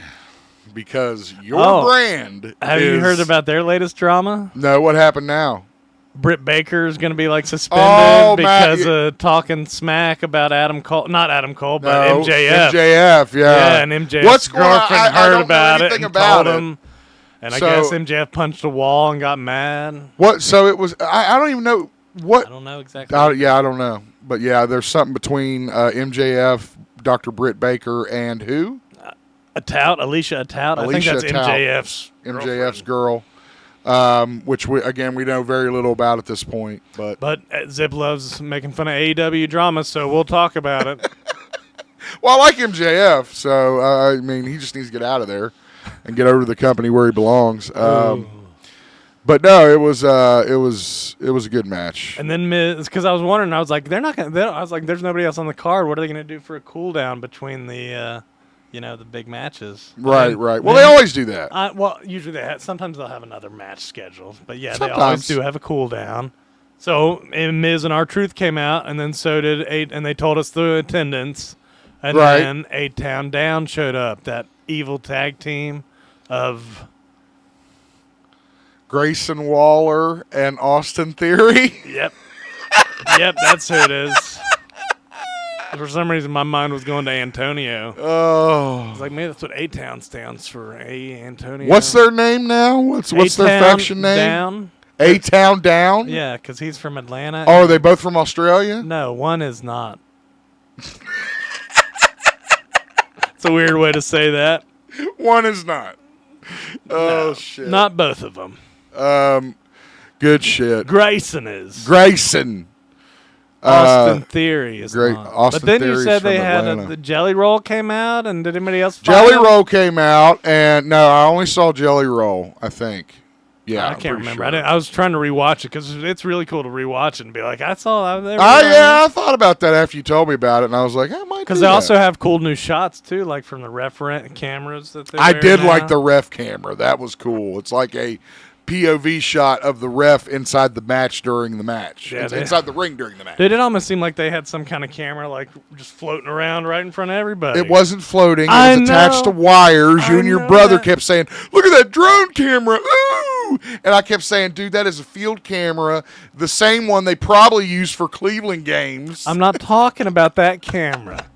because your brand Have you heard about their latest drama? No, what happened now? Britt Baker is going to be suspended because of talking smack about Adam Cole. Not Adam Cole, but MJF. MJF, yeah. Yeah, and MJF's girlfriend heard about it and told him. And I guess MJF punched a wall and got mad. What? So it was. I don't even know what. I don't know exactly. I don't know. But yeah, there's something between MJF, Dr. Britt Baker, and who? Alicia Atout. I think that's MJF's girl. Which we know very little about at this point. But Zip loves making fun of AEW drama, so we'll talk about it. Well, I like MJF, so I mean, he just needs to get out of there and get over to the company where he belongs. But no, it was a good match. And then Miz, because I was wondering, I was like, they're not gonna. I was like, there's nobody else on the card. What are they gonna do for a cool down between the the big matches? Right. Well, they always do that. Usually they have. Sometimes they'll have another match scheduled, but yeah, sometimes. They always do have a cool down. So Miz and R-Truth came out, and then so did and they told us the attendance, and then A-Town Down showed up. That evil tag team of Grayson Waller and Austin Theory. Yep, that's who it is. For some reason, my mind was going to Antonio. Oh. I was like, maybe that's what A-Town stands for. Antonio. What's their name now? What's their faction name? Down. A-Town Down? Yeah, because he's from Atlanta. Oh, are they both from Australia? No, one is not. It's a weird way to say that. One is not. Oh, No, shit. Not both of them. Good shit. Grayson is. Grayson. Austin Theory is great. not. Austin But then you Theory's said from they had Atlanta. the Jelly Roll came out, and did anybody else find Jelly them? Roll came out, and no, I only saw Jelly Roll, I think. Yeah, I I'm can't pretty remember. sure. I was trying to rewatch it because it's really cool to rewatch it and be like, I saw that. Yeah, I thought about that after you told me about it, and I was like, I might. Because they also have cool new shots too, like from the referent cameras that they. I did like the ref camera. That was cool. It's like a POV shot of the ref inside the match during the match. Yeah, inside the ring during the match. It almost seemed like they had some kind of camera, like just floating around right in front of everybody. It wasn't floating. It I was attached to know. wires. You I and your know brother that. kept saying, look at that drone camera. Ooh! And I kept saying, dude, that is a field camera. The same one they probably used for Cleveland games. I'm not talking about that camera.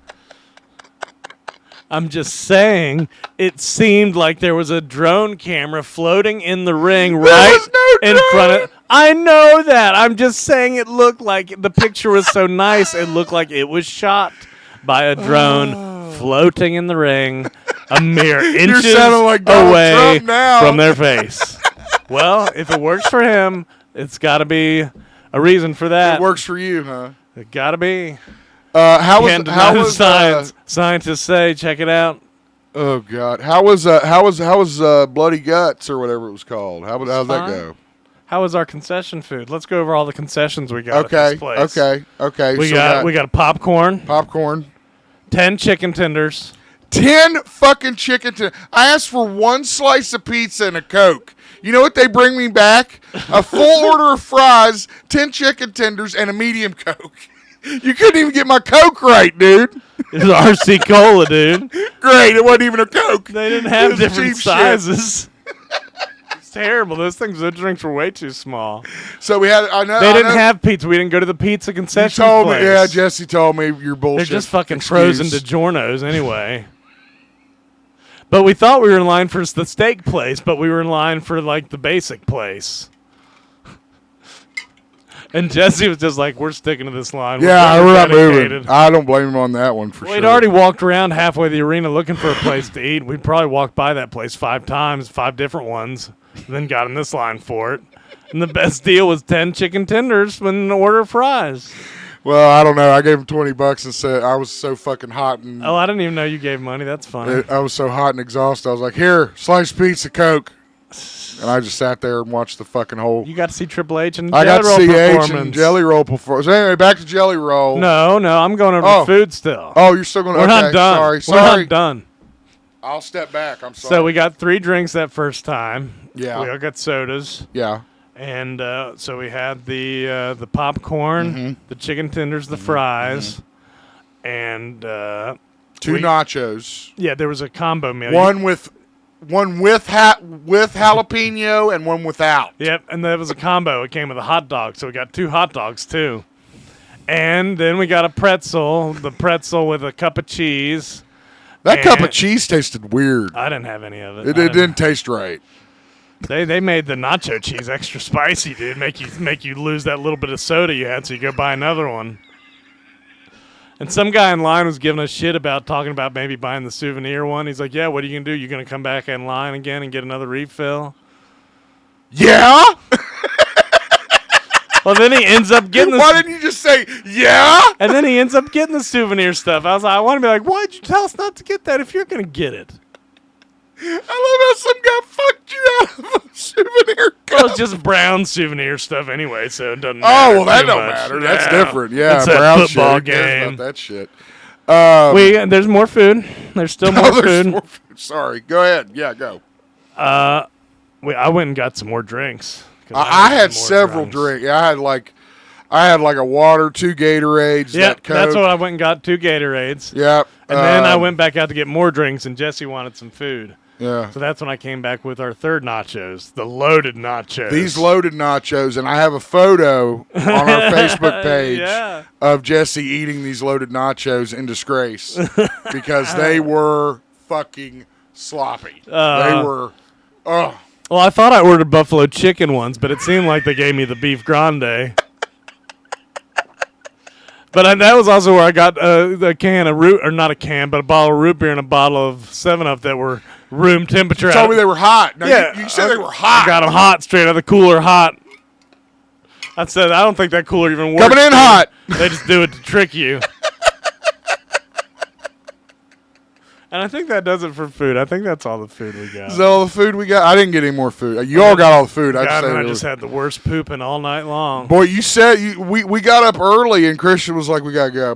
I'm just saying it seemed like there was a drone camera floating in the ring right was no in front drone. of. I know that. I'm just saying it looked like the picture was so nice. It looked like it was shot by a drone floating in the ring, a mere inches sounding like Donald away Trump now. from their face. Well, if it works for him, it's got to be a reason for that. It works for you, huh? It got to be. How was Can't how deny the was science? Scientists say, check it out. oh god, how was Bloody Guts or whatever it was called? How'd that fine. go? How was our concession food? Let's go over all the concessions we got at Okay, this place. okay. We So got popcorn, popcorn. 10 chicken tenders. 10 fucking chicken tenders. I asked for one slice of pizza and a Coke. You know what they bring me back? A full order of fries, 10 chicken tenders, and a medium Coke. You couldn't even get my Coke right, dude. It was RC Cola, dude. Great, it wasn't even a Coke. They didn't It have was different cheap shit. sizes. It's terrible. Those drinks were way too small. So we had. I know They I didn't know, have pizza. We didn't go to the pizza You concession told place. me. Yeah, Jesse told me your bullshit. They're just fucking excuse. frozen DiGiorno's anyway. But we thought we were in line for the steak place, but we were in line for like the basic place. And Jesse was just like, we're sticking to this line. Yeah, we're not dedicated." moving. I don't blame him on that one for We'd sure. already walked around halfway the arena looking for a place to eat. We'd probably walked by that place 5 times, 5 different ones, then got in this line for it. And the best deal was 10 chicken tenders with an order of fries. Well, I don't know. I gave him $20 and said I was so fucking hot and Oh, I didn't even know you gave money. That's funny. I was so hot and exhausted. I was like, "Here, sliced pizza, Coke," and I just sat there and watched the fucking whole. You got to see Triple H and I got to Jelly Roll see H performance. and Jelly Roll performance. So anyway, back to Jelly Roll. No, I'm going over Oh. to food still. Oh, you're still going to. We're Okay, not done. Sorry. We're not done. I'll step back. I'm sorry. So we got 3 drinks that first time. Yeah. We all got sodas. Yeah. And so we had the popcorn, the chicken tenders, the fries, and 2 nachos. yeah, there was a combo meal. One with jalapeno and one without. Yep, and that was a combo. It came with a hot dog, so we got 2 hot dogs too. And then we got a pretzel, the pretzel with a cup of cheese. That cup And- of cheese tasted weird. I didn't have any of it. It didn't taste right. They made the nacho cheese extra spicy, dude. Make you lose that little bit of soda you had, so you go buy another one. And some guy in line was giving us shit about talking about maybe buying the souvenir one. He's like, "Yeah, what are you gonna do? You gonna come back in line again and get another refill?" Yeah? Well, then he ends up getting Why the didn't you just say, yeah? and then he ends up getting the souvenir stuff. I was like, I want to be like, "Why'd you tell us not to get that if you're gonna get it?" I love how some guy fucked you out of a souvenir cup. Well, it's just brown souvenir stuff anyway, so it doesn't matter. Oh, well, that too don't much. matter. That's Yeah. different. Yeah, It's a brown football shit. Who cares game. about that shit. There's more food. There's still more there's food. more food. Sorry. Go ahead. Yeah, go. I went and got some more drinks. 'Cause I needed had some more several drinks. I had like a water, 2 Gatorades. Yeah, that Coke. that's what I went and got, 2 Gatorades. Yep. And then I went back out to get more drinks, and Jesse wanted some food. Yeah. So that's when I came back with our third nachos, the loaded nachos. These loaded nachos, and I have a photo on our Facebook page of Jesse eating these loaded nachos in disgrace because they were fucking sloppy. They were, oh. Well, I thought I ordered buffalo chicken ones, but it seemed like they gave me the beef grande. But that was also where I got a can of root, or not a can, but a bottle of root beer and a bottle of 7-Up that were room temperature. You told me they were hot. No, yeah, you said they were hot. I got them hot, straight out of the cooler, hot. I said, I don't think that cooler even works. Coming in hot. They just do it to trick you. And I think that does it for food. I think that's all the food we got. Is that all the food we got? I didn't get any more food. You all got all the food. I just had the worst pooping all night long. Boy, you said we got up early, and Christian was like, "We gotta go.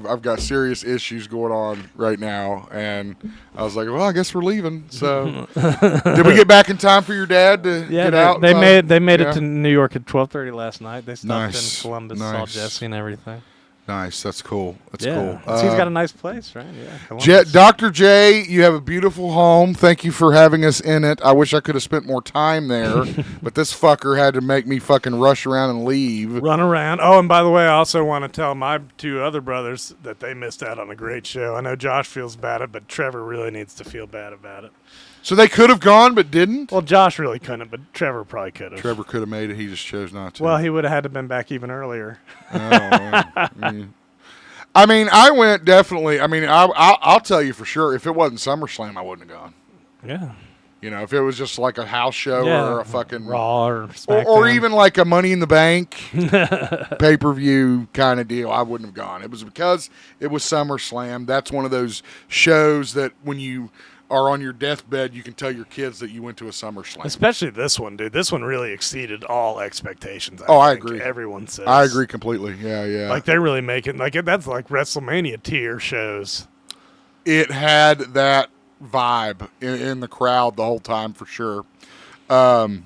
I've got serious issues going on right now." And I was like, "Well, I guess we're leaving." So, did we get back in time for your dad to get out? They made it to New York at 12:30 last night. They stopped in Columbus, saw Jesse and everything. Nice. That's cool. That's cool. So he's got a nice place, right? Yeah. Dr. J, you have a beautiful home. Thank you for having us in it. I wish I could have spent more time there, but this fucker had to make me fucking rush around and leave. Run around. Oh, and by the way, I also want to tell my two other brothers that they missed out on a great show. I know Josh feels bad, but Trevor really needs to feel bad about it. So they could have gone, but didn't? Well, Josh really couldn't, but Trevor probably could have. Trevor could have made it. He just chose not to. Well, he would have had to been back even earlier. I mean, I went definitely. I mean, I'll tell you for sure. If it wasn't SummerSlam, I wouldn't have gone. Yeah. You know, if it was just like a house show or a fucking Raw or SmackDown. or even like a Money in the Bank pay-per-view kind of deal, I wouldn't have gone. It was because it was SummerSlam. That's one of those shows that when you are on your deathbed, you can tell your kids that you went to a SummerSlam. Especially this one, dude. This one really exceeded all expectations. I agree. Everyone says. I agree completely. Yeah. Like they're really making that's like WrestleMania tier shows. It had that vibe in the crowd the whole time for sure. And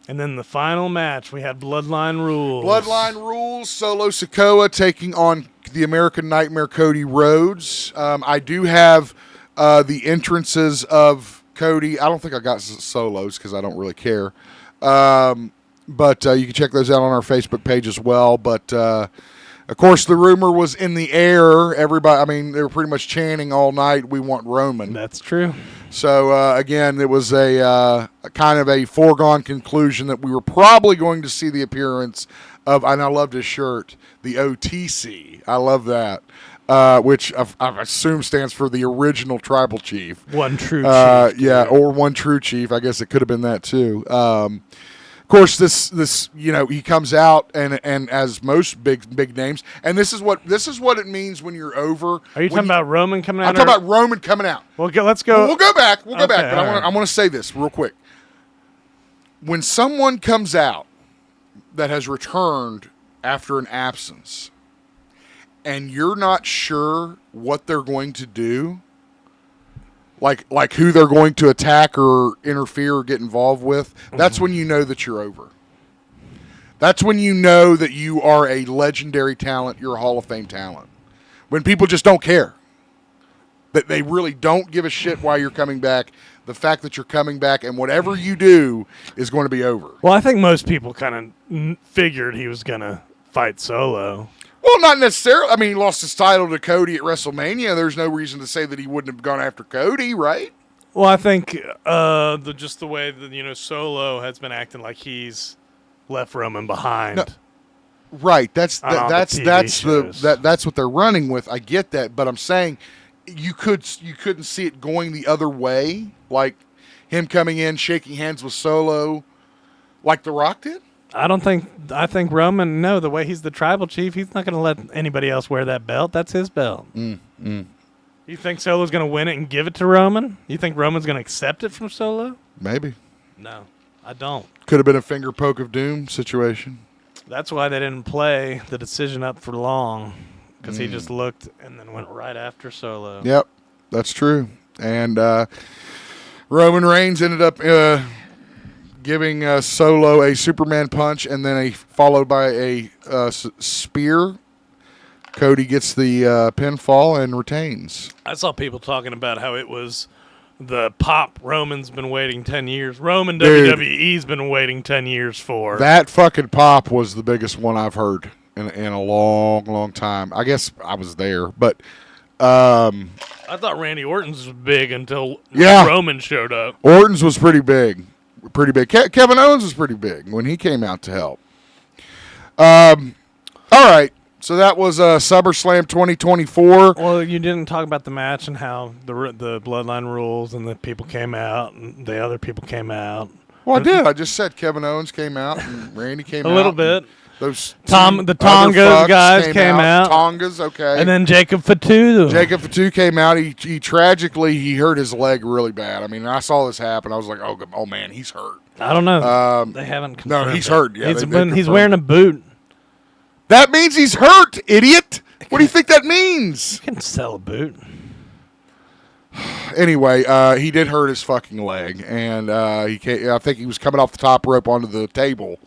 then the final match, we had Bloodline Rules. Bloodline Rules, Solo Sikoa taking on the American Nightmare Cody Rhodes. I do have the entrances of Cody. I don't think I got Solos because I don't really care. But you can check those out on our Facebook page as well. But, of course, the rumor was in the air. Everybody, I mean, they were pretty much chanting all night, we want Roman. That's true. So, again, it was a kind of a foregone conclusion that we were probably going to see the appearance of, and I loved his shirt, the OTC. I love that. Which I assume stands for the original tribal chief. One true chief. Yeah, or one true chief. I guess it could have been that too. Of course, this he comes out and as most big names, and this is what it means when you're over. Are you talking about Roman coming out? I'm talking about Roman coming out. Well, let's go. We'll go back. But I want to say this real quick. When someone comes out that has returned after an absence, and you're not sure what they're going to do, like who they're going to attack or interfere or get involved with, that's when you know that you're over. That's when you know that you are a legendary talent, you're a Hall of Fame talent. When people just don't care. That they really don't give a shit why you're coming back. The fact that you're coming back and whatever you do is going to be over. Well, I think most people kind of figured he was going to fight Solo. Well, not necessarily. I mean, he lost his title to Cody at WrestleMania. There's no reason to say that he wouldn't have gone after Cody, right? Well, I think just the way that Solo has been acting like he's left Roman behind. No, right. That's what they're running with. I get that, but I'm saying you couldn't see it going the other way, like him coming in, shaking hands with Solo, like The Rock did. I think Roman, no, the way he's the tribal chief, he's not going to let anybody else wear that belt. That's his belt. You think Solo's going to win it and give it to Roman? You think Roman's going to accept it from Solo? Maybe. No, I don't. Could have been a finger poke of doom situation. That's why they didn't play the decision up for long, because he just looked and then went right after Solo. Yep, that's true. And Roman Reigns ended up giving Solo a Superman punch and then followed by a spear. Cody gets the pinfall and retains. I saw people talking about how it was the pop Roman's been waiting 10 years. Roman Dude. WWE's been waiting 10 years for. That fucking pop was the biggest one I've heard in a long, long time. I guess I was there, but I thought Randy Orton's was big until Yeah. Roman showed up. Orton's was pretty big. Pretty big. Kevin Owens was pretty big when he came out to help. All right. So that was SummerSlam 2024. Well, you didn't talk about the match and how the bloodline rules and the people came out and the other people came out. Well, I did. I just said Kevin Owens came out and Randy came out. A little bit. Those The other Tongas fucks guys came out. Tongas, okay. And then Jacob Fatu. Jacob Fatu came out. He tragically he hurt his leg really bad. I mean, I saw this happen. I was like, oh man, he's hurt. I don't know. They haven't confirmed No, he's it. hurt. Yeah, he's, they he's confirmed wearing a boot. That means he's hurt, idiot. What do you think that means? You can sell a boot. Anyway, he did hurt his fucking leg, and I think he was coming off the top rope onto the table,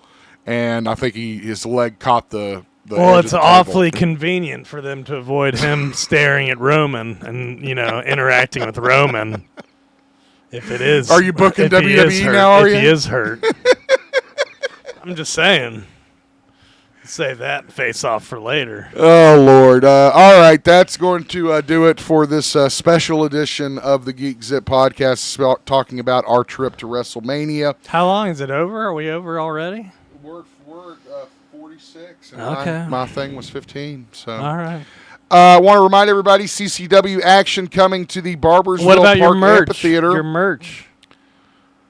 and I think his leg caught the Well, edge it's of the awfully table. convenient for them to avoid him staring at Roman and interacting with Roman. If it is, Are you booking if he is WWE hurt, now, are if he you? is hurt, I'm just saying. Save that face off for later. Oh, Lord. All right, that's going to do it for this special edition of the Geek Zip podcast, talking about our trip to WrestleMania. How long is it over? Are we over already? We're at 46, and Okay. my thing was 15. So All right. I want to remind everybody, CCW action coming to the Barbersville What about Park your merch? Amphitheater. Your merch.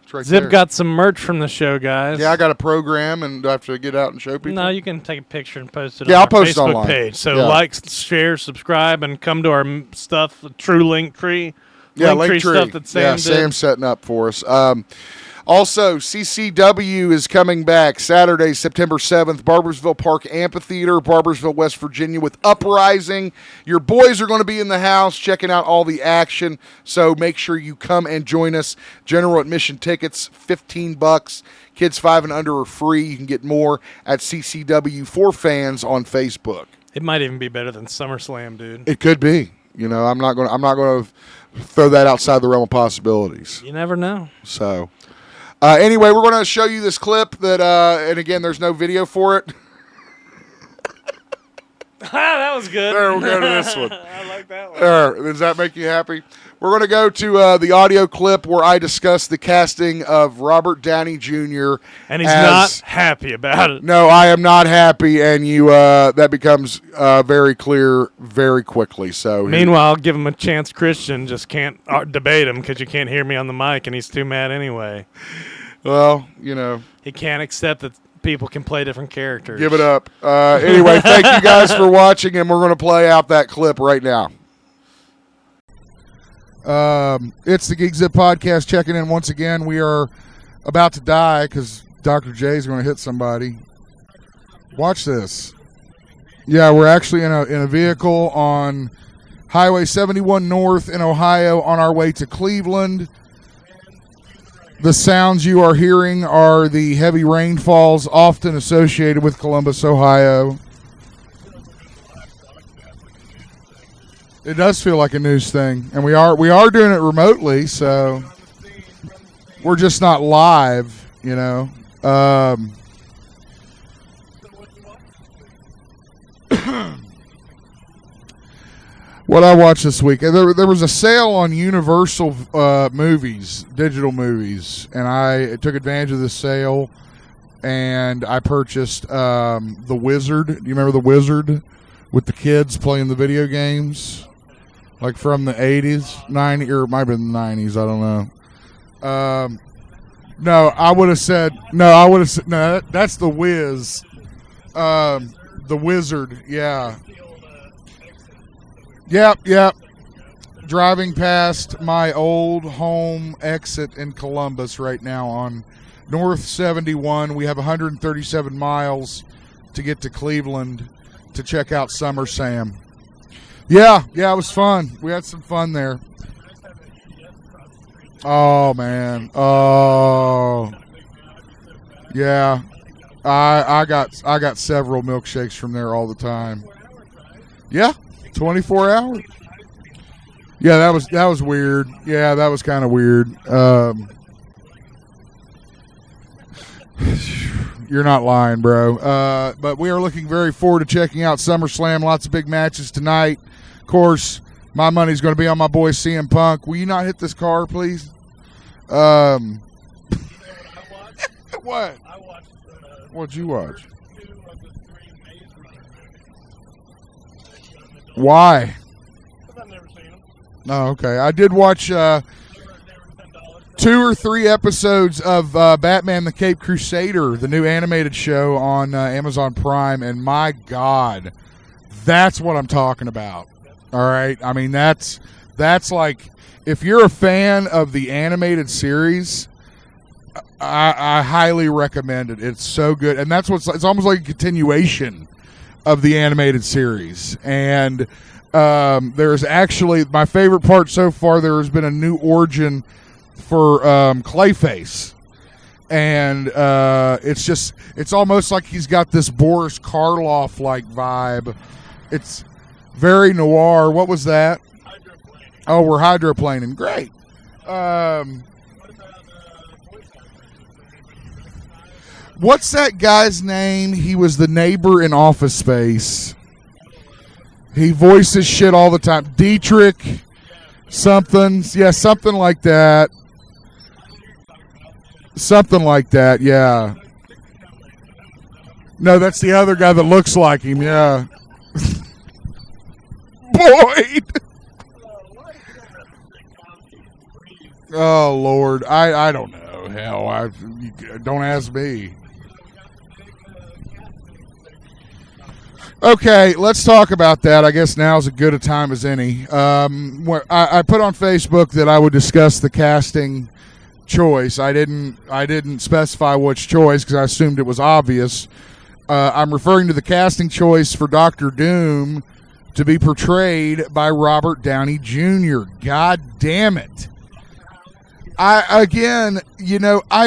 It's right Zip there. got some merch from the show, guys. Yeah, I got a program, and do I have to get out and show people? No, you can take a picture and post it Yeah, on I'll our post it Facebook online. page. So Yeah. like, share, subscribe, and come to our stuff, True Link Tree. Yeah, Linktree Linktree. stuff that Sam yeah, did. Sam's setting up for us. Also, CCW is coming back Saturday, September 7th, Barbersville Park Amphitheater, Barbersville, West Virginia, with Uprising. Your boys are going to be in the house checking out all the action, so make sure you come and join us. General admission tickets, $15. Kids 5 and under are free. You can get more at CCW for fans on Facebook. It might even be better than SummerSlam, dude. It could be. I'm not going to throw that outside the realm of possibilities. You never know. So, anyway, we're going to show you this clip that, and again, there's no video for it. That was good. There, we'll go to this one. I like that one. There, does that make you happy? We're going to go to the audio clip where I discuss the casting of Robert Downey Jr. And he's not happy about it. No, I am not happy, and that becomes very clear very quickly. So, Meanwhile, give him a chance. Christian just can't debate him because you can't hear me on the mic, and he's too mad anyway. well, He can't accept that people can play different characters. give it up. Anyway, thank you guys for watching, and we're going to play out that clip right now. It's the GeekZip podcast checking in once again. We are about to die because Dr. J is going to hit somebody. Watch this. Yeah, we're actually in a vehicle on Highway 71 North in Ohio on our way to Cleveland. The sounds you are hearing are the heavy rainfalls often associated with Columbus, Ohio. It does feel like a news thing, and we are doing it remotely, so we're just not live, What I watched this week, there was a sale on Universal movies, digital movies, and I took advantage of this sale, and I purchased The Wizard. Do you remember The Wizard with the kids playing the video games? Like from the 80s, 90s, or it might have been the 90s, I don't know. No, I would have said, no, that's The Wiz. The Wizard, yeah. Yep. Driving past my old home exit in Columbus right now on North 71. We have 137 miles to get to Cleveland to check out SummerSlam. Yeah, it was fun. We had some fun there. Oh, man. Oh. Yeah. I got several milkshakes from there all the time. Yeah. 24 hours. Yeah, that was weird. Yeah, that was kind of weird. You're not lying, bro. But we are looking very forward to checking out SummerSlam. Lots of big matches tonight. Of course, my money's going to be on my boy CM Punk. Will you not hit this car, please? What? What'd you watch? Why? Oh, okay. I did watch 2 or 3 episodes of Batman the Caped Crusader, the new animated show on Amazon Prime, and my God, that's what I'm talking about. All right? I mean, that's like, if you're a fan of the animated series, I highly recommend it. It's so good. And it's almost like a continuation of the animated series. And there's actually, my favorite part so far, there has been a new origin for Clayface. And it's almost like he's got this Boris Karloff-like vibe. It's very noir. What was that? Oh, we're hydroplaning. Great. What's that guy's name? He was the neighbor in Office Space. He voices shit all the time. Dietrich something. Yeah, something like that. Something like that, yeah. No, that's the other guy that looks like him, yeah. Boyd! Oh, Lord. I don't know. Hell, don't ask me. Okay, let's talk about that. I guess now is as good a time as any. I put on Facebook that I would discuss the casting choice. I didn't specify which choice because I assumed it was obvious. I'm referring to the casting choice for Dr. Doom to be portrayed by Robert Downey Jr. God damn it. I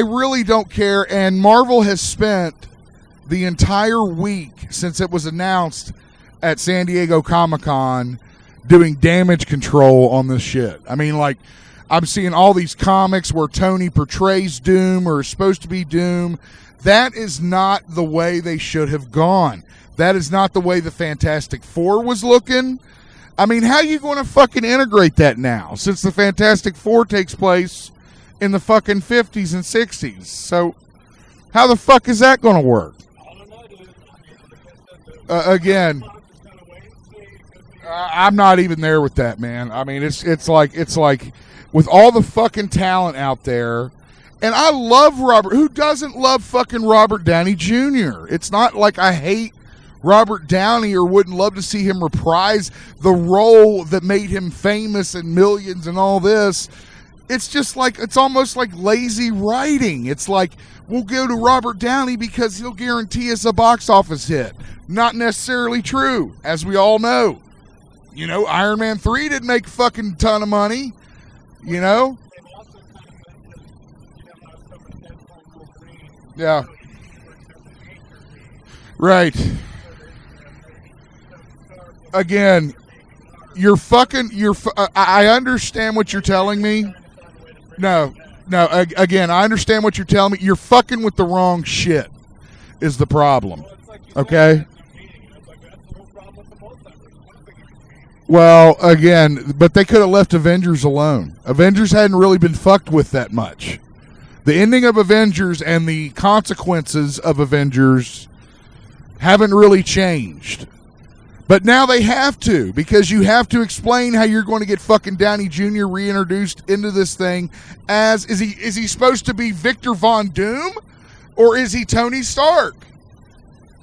really don't care, and Marvel has spent the entire week since it was announced at San Diego Comic-Con doing damage control on this shit. I mean, like, I'm seeing all these comics where Tony portrays Doom or is supposed to be Doom. That is not the way they should have gone. That is not the way the Fantastic Four was looking. I mean, how are you going to fucking integrate that now, since the Fantastic Four takes place in the fucking 50s and 60s? So how the fuck is that going to work? Again, I'm not even there with that, man. I mean, it's like with all the fucking talent out there, and I love Robert. Who doesn't love fucking Robert Downey Jr.? It's not like I hate Robert Downey or wouldn't love to see him reprise the role that made him famous and millions and all this. It's just like, it's almost like lazy writing. It's like, we'll go to Robert Downey because he'll guarantee us a box office hit. Not necessarily true, as we all know. You know, Iron Man 3 didn't make a fucking ton of money. You know? Yeah. Right. Again, I understand what you're telling me. No, again, I understand what you're telling me. You're fucking with the wrong shit is the problem. Okay? Well, again, but they could have left Avengers alone. Avengers hadn't really been fucked with that much. The ending of Avengers and the consequences of Avengers haven't really changed. But now they have to, because you have to explain how you're going to get fucking Downey Jr. reintroduced into this thing as, is he supposed to be Victor Von Doom? Or is he Tony Stark?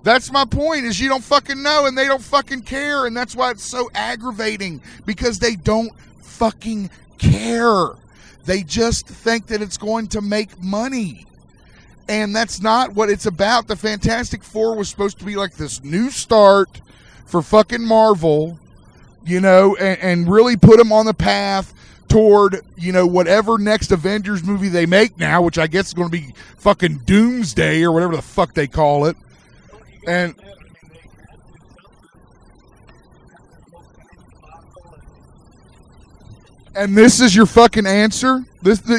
That's my point, is you don't fucking know and they don't fucking care, and that's why it's so aggravating, because they don't fucking care. They just think that it's going to make money. And that's not what it's about. The Fantastic Four was supposed to be like this new start for fucking Marvel, you know, and really put them on the path toward, you know, whatever next Avengers movie they make now, which I guess is going to be fucking Doomsday or whatever the fuck they call it. And And this is your fucking answer?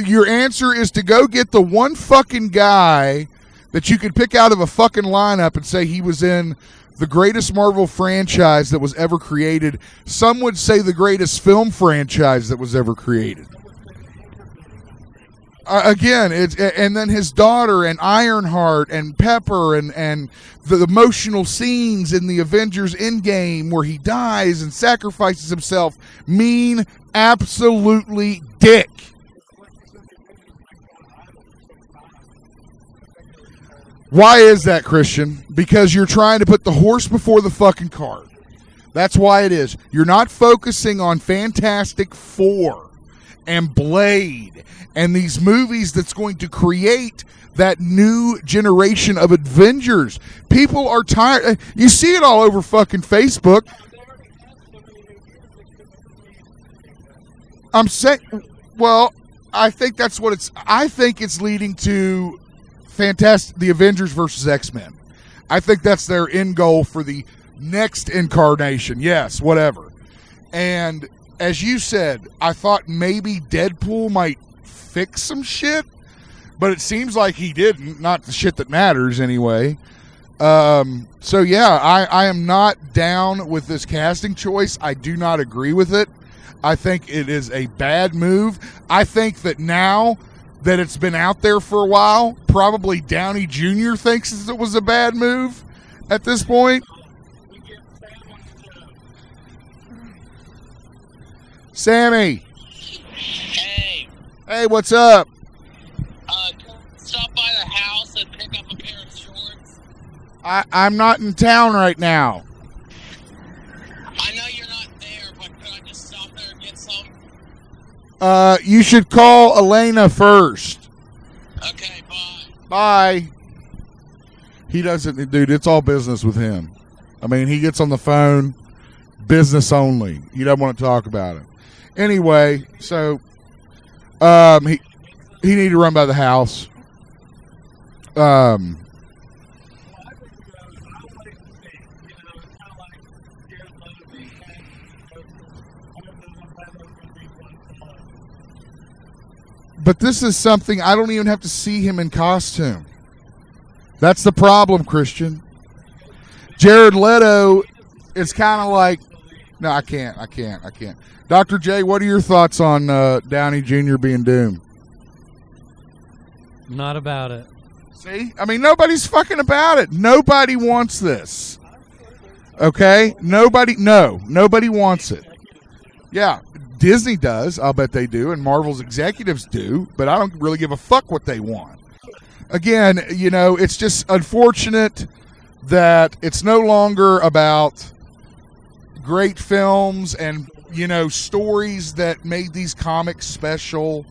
Your answer is to go get the one fucking guy that you could pick out of a fucking lineup and say he was in the greatest Marvel franchise that was ever created. Some would say the greatest film franchise that was ever created. Again, and then his daughter and Ironheart and Pepper and the emotional scenes in the Avengers Endgame where he dies and sacrifices himself mean absolutely dick. Why is that, Christian? Because you're trying to put the horse before the fucking cart. That's why it is. You're not focusing on Fantastic Four and Blade and these movies that's going to create that new generation of Avengers. People are tired. You see it all over fucking Facebook. I'm saying, well, I think that's what I think it's leading to the Avengers versus X-Men. I think that's their end goal for the next incarnation. Yes, whatever. And as you said, I thought maybe Deadpool might fix some shit, but it seems like he didn't. Not the shit that matters anyway. So yeah, I am not down with this casting choice. I do not agree with it. I think it is a bad move. I think that now that it's been out there for a while, probably Downey Jr. thinks it was a bad move at this point. Sammy. Hey, what's up? Stop by the house and pick up a pair of shorts. I'm not in town right now. I know you're not there, but could I just stop there and get some? You should call Elena first. Okay, bye. Bye. He doesn't, dude, it's all business with him. I mean, he gets on the phone, business only. He doesn't want to talk about it. Anyway, so he needed to run by the house. But this is something I don't even have to see him in costume. That's the problem, Christian. Jared Leto is kind of like, no, I can't. Dr. J, what are your thoughts on Downey Jr. being Doom? Not about it. See? I mean, nobody's fucking about it. Nobody wants this. Okay? Nobody wants it. Yeah, Disney does. I'll bet they do. And Marvel's executives do. But I don't really give a fuck what they want. Again, you know, it's just unfortunate that it's no longer about great films and, you know, stories that made these comics special.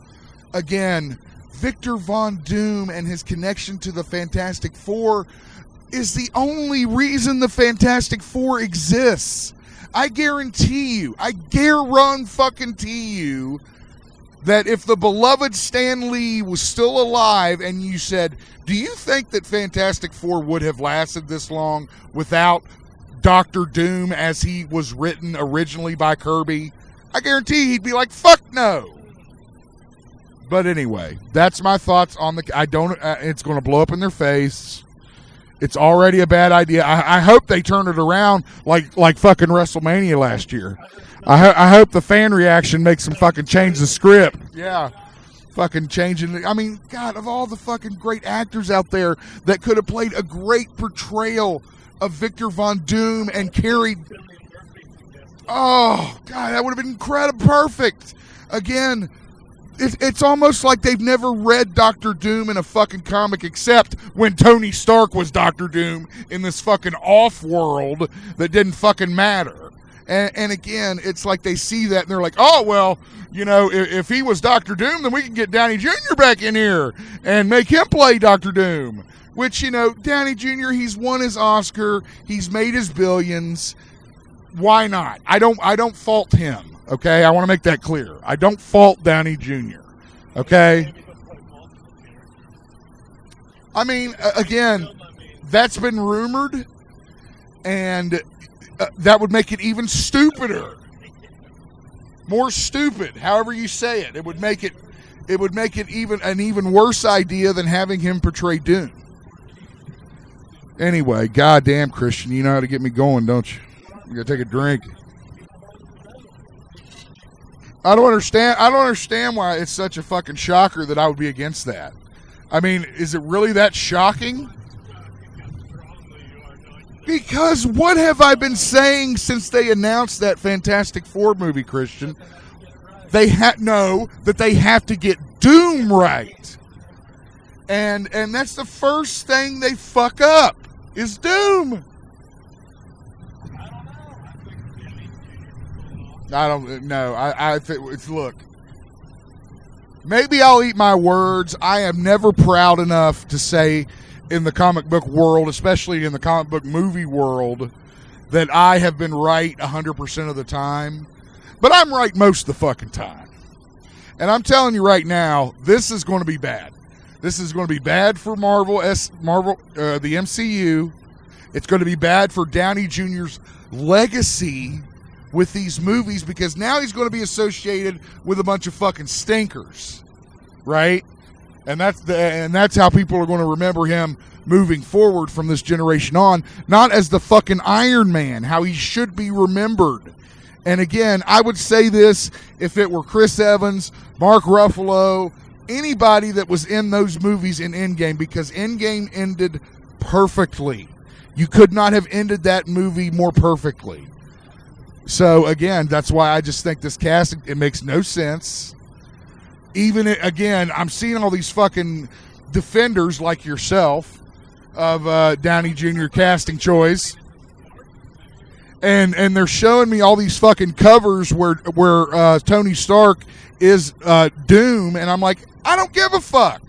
Again, Victor Von Doom and his connection to the Fantastic Four is the only reason the Fantastic Four exists. I guarantee you that if the beloved Stan Lee was still alive and you said, do you think that Fantastic Four would have lasted this long without Dr. Doom as he was written originally by Kirby? I guarantee he'd be like, fuck no. But anyway, that's my thoughts on it's going to blow up in their face. It's already a bad idea. I hope they turn it around like fucking WrestleMania last year. I hope the fan reaction makes them fucking change the script. Yeah. Fucking changing. I mean, God, of all the fucking great actors out there that could have played a great portrayal of Victor Von Doom and carried. Oh, God, that would have been incredible. Perfect. Again, it's almost like they've never read Dr. Doom in a fucking comic except when Tony Stark was Dr. Doom in this fucking off-world that didn't fucking matter. And again, it's like they see that and they're like, oh, well, you know, if he was Dr. Doom, then we can get Downey Jr. back in here and make him play Dr. Doom. Which, you know, Downey Jr., he's won his Oscar. He's made his billions. Why not? I don't fault him. Okay, I want to make that clear. I don't fault Downey Jr. Okay? I mean, again, that's been rumored, and that would make it even stupider. more stupid, however you say it. It would make it even an even worse idea than having him portray Doom. Anyway, goddamn, Christian, you know how to get me going, don't you? You gotta take a drink. I don't understand why it's such a fucking shocker that I would be against that. I mean, is it really that shocking? Because what have I been saying since they announced that Fantastic Four movie, Christian? They have to get Doom right. And that's the first thing they fuck up is Doom. I don't know. I think it's look. Maybe I'll eat my words. I am never proud enough to say in the comic book world, especially in the comic book movie world, that I have been right 100% of the time. But I'm right most of the fucking time. And I'm telling you right now, this is going to be bad. This is going to be bad for Marvel, the MCU. It's going to be bad for Downey Jr.'s legacy with these movies because now he's going to be associated with a bunch of fucking stinkers, right? And that's how people are going to remember him moving forward from this generation on, not as the fucking Iron Man, how he should be remembered. And again, I would say this if it were Chris Evans, Mark Ruffalo, anybody that was in those movies in Endgame, because Endgame ended perfectly. You could not have ended that movie more perfectly. So, again, that's why I just think this casting, it makes no sense. Even, again, I'm seeing all these fucking defenders like yourself of Downey Jr. casting choice. And they're showing me all these fucking covers where Tony Stark is Doom. And I'm like, I don't give a fuck.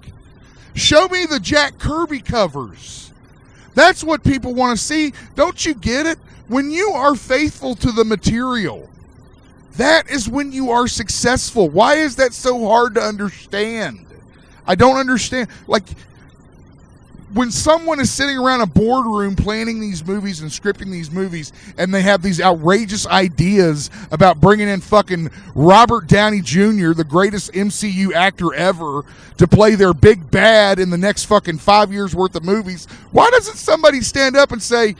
Show me the Jack Kirby covers. That's what people want to see. Don't you get it? When you are faithful to the material, that is when you are successful. Why is that so hard to understand? I don't understand. Like, when someone is sitting around a boardroom planning these movies and scripting these movies, and they have these outrageous ideas about bringing in fucking Robert Downey Jr., the greatest MCU actor ever, to play their big bad in the next fucking 5 years worth of movies, why doesn't somebody stand up and say,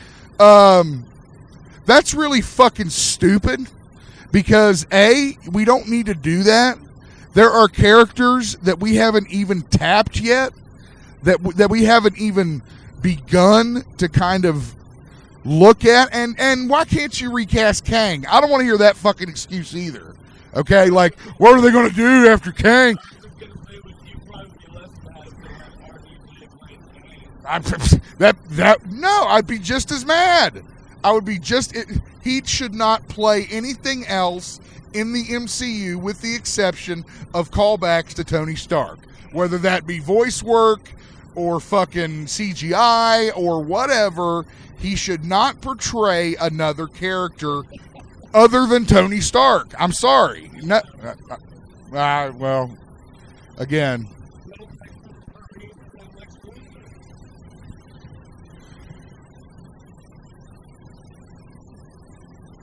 that's really fucking stupid? Because A, we don't need to do that. There are characters that we haven't even tapped yet, that we haven't even begun to kind of look at. And why can't you recast Kang? I don't want to hear that fucking excuse either. Okay, like, what are they going to do after Kang? No, I'd be just as mad. I would be he should not play anything else in the MCU with the exception of callbacks to Tony Stark. Whether that be voice work or fucking CGI or whatever, he should not portray another character other than Tony Stark. I'm sorry. Well, again...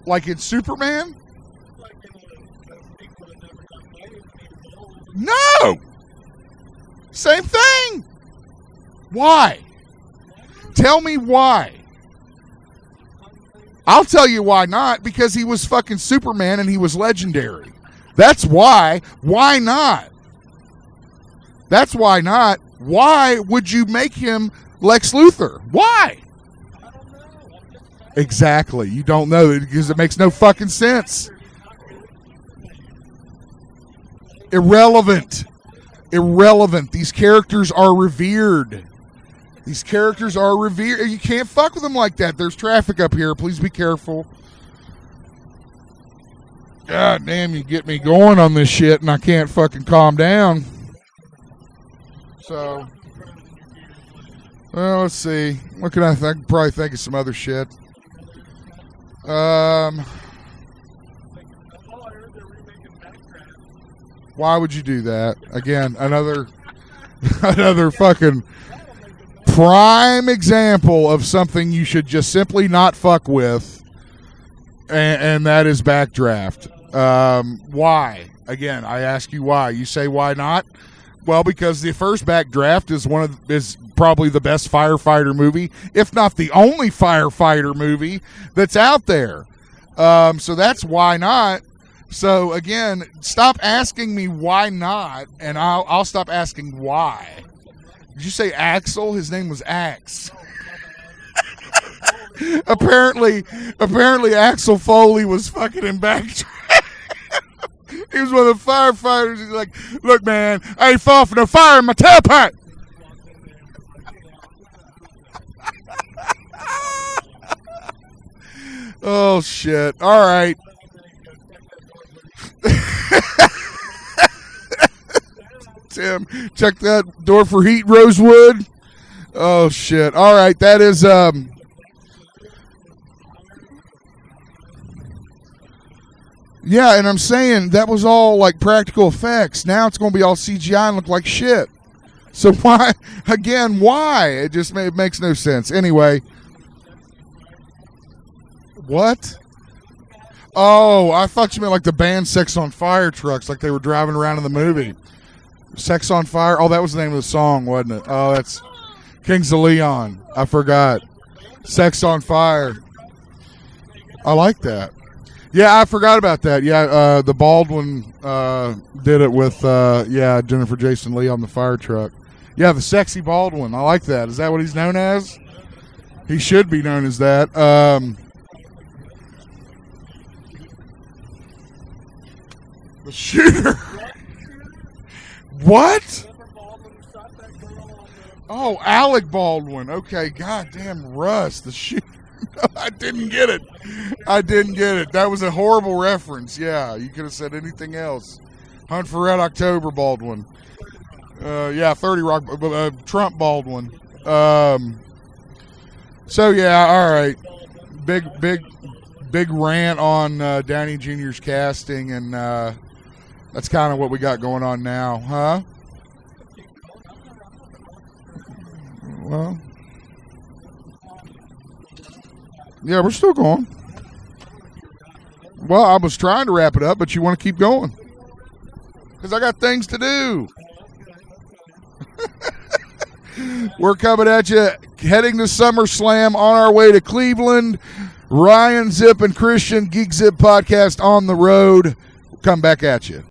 Like in Superman? No! Same thing! Why? Tell me why. I'll tell you why not. Because he was fucking Superman and he was legendary. That's why. Why not? That's why not. Why would you make him Lex Luthor? Why? Exactly. You don't know because it makes no fucking sense. Irrelevant. These characters are revered. You can't fuck with them like that. There's traffic up here. Please be careful. God damn, you get me going on this shit and I can't fucking calm down. So, well, let's see. What can I think? I can probably think of some other shit. Why would you do that? Again, another fucking prime example of something you should just simply not fuck with, and that is Backdraft. Why? Again, I ask you why. You say why not? Well, because the first Backdraft is probably the best firefighter movie, if not the only firefighter movie that's out there. So that's why not. So again, stop asking me why not, and I'll stop asking why. Did you say Axel? His name was Axe. apparently Axel Foley was fucking in Backdraft. He was one of the firefighters. He's like, look, man, I ain't fall for no fire in my tailpipe. Oh, shit. All right. Tim, check that door for heat, Rosewood. Oh, shit. All right, that is... Yeah, and I'm saying that was all like practical effects. Now it's going to be all CGI and look like shit. So why, again, why? It just it makes no sense. Anyway. What? Oh, I thought you meant like the band Sex on Fire trucks, like they were driving around in the movie. Sex on Fire? Oh, that was the name of the song, wasn't it? Oh, that's Kings of Leon. I forgot. Sex on Fire. I like that. Yeah, I forgot about that. Yeah, the Baldwin did it with, Jennifer Jason Leigh on the fire truck. Yeah, the sexy Baldwin. I like that. Is that what he's known as? He should be known as that. The shooter. What? Oh, Alec Baldwin. Okay, goddamn Russ, the shooter. I didn't get it. That was a horrible reference. Yeah, you could have said anything else. Hunt for Red October Baldwin. 30 Rock Trump Baldwin. So yeah, all right. Big rant on Downey Jr.'s casting, and that's kind of what we got going on now, huh? Well. Yeah, we're still going. Well, I was trying to wrap it up, but you want to keep going. Because I got things to do. We're coming at you, heading to SummerSlam, on our way to Cleveland. Ryan Zip and Christian, GeekZip podcast on the road. We'll come back at you.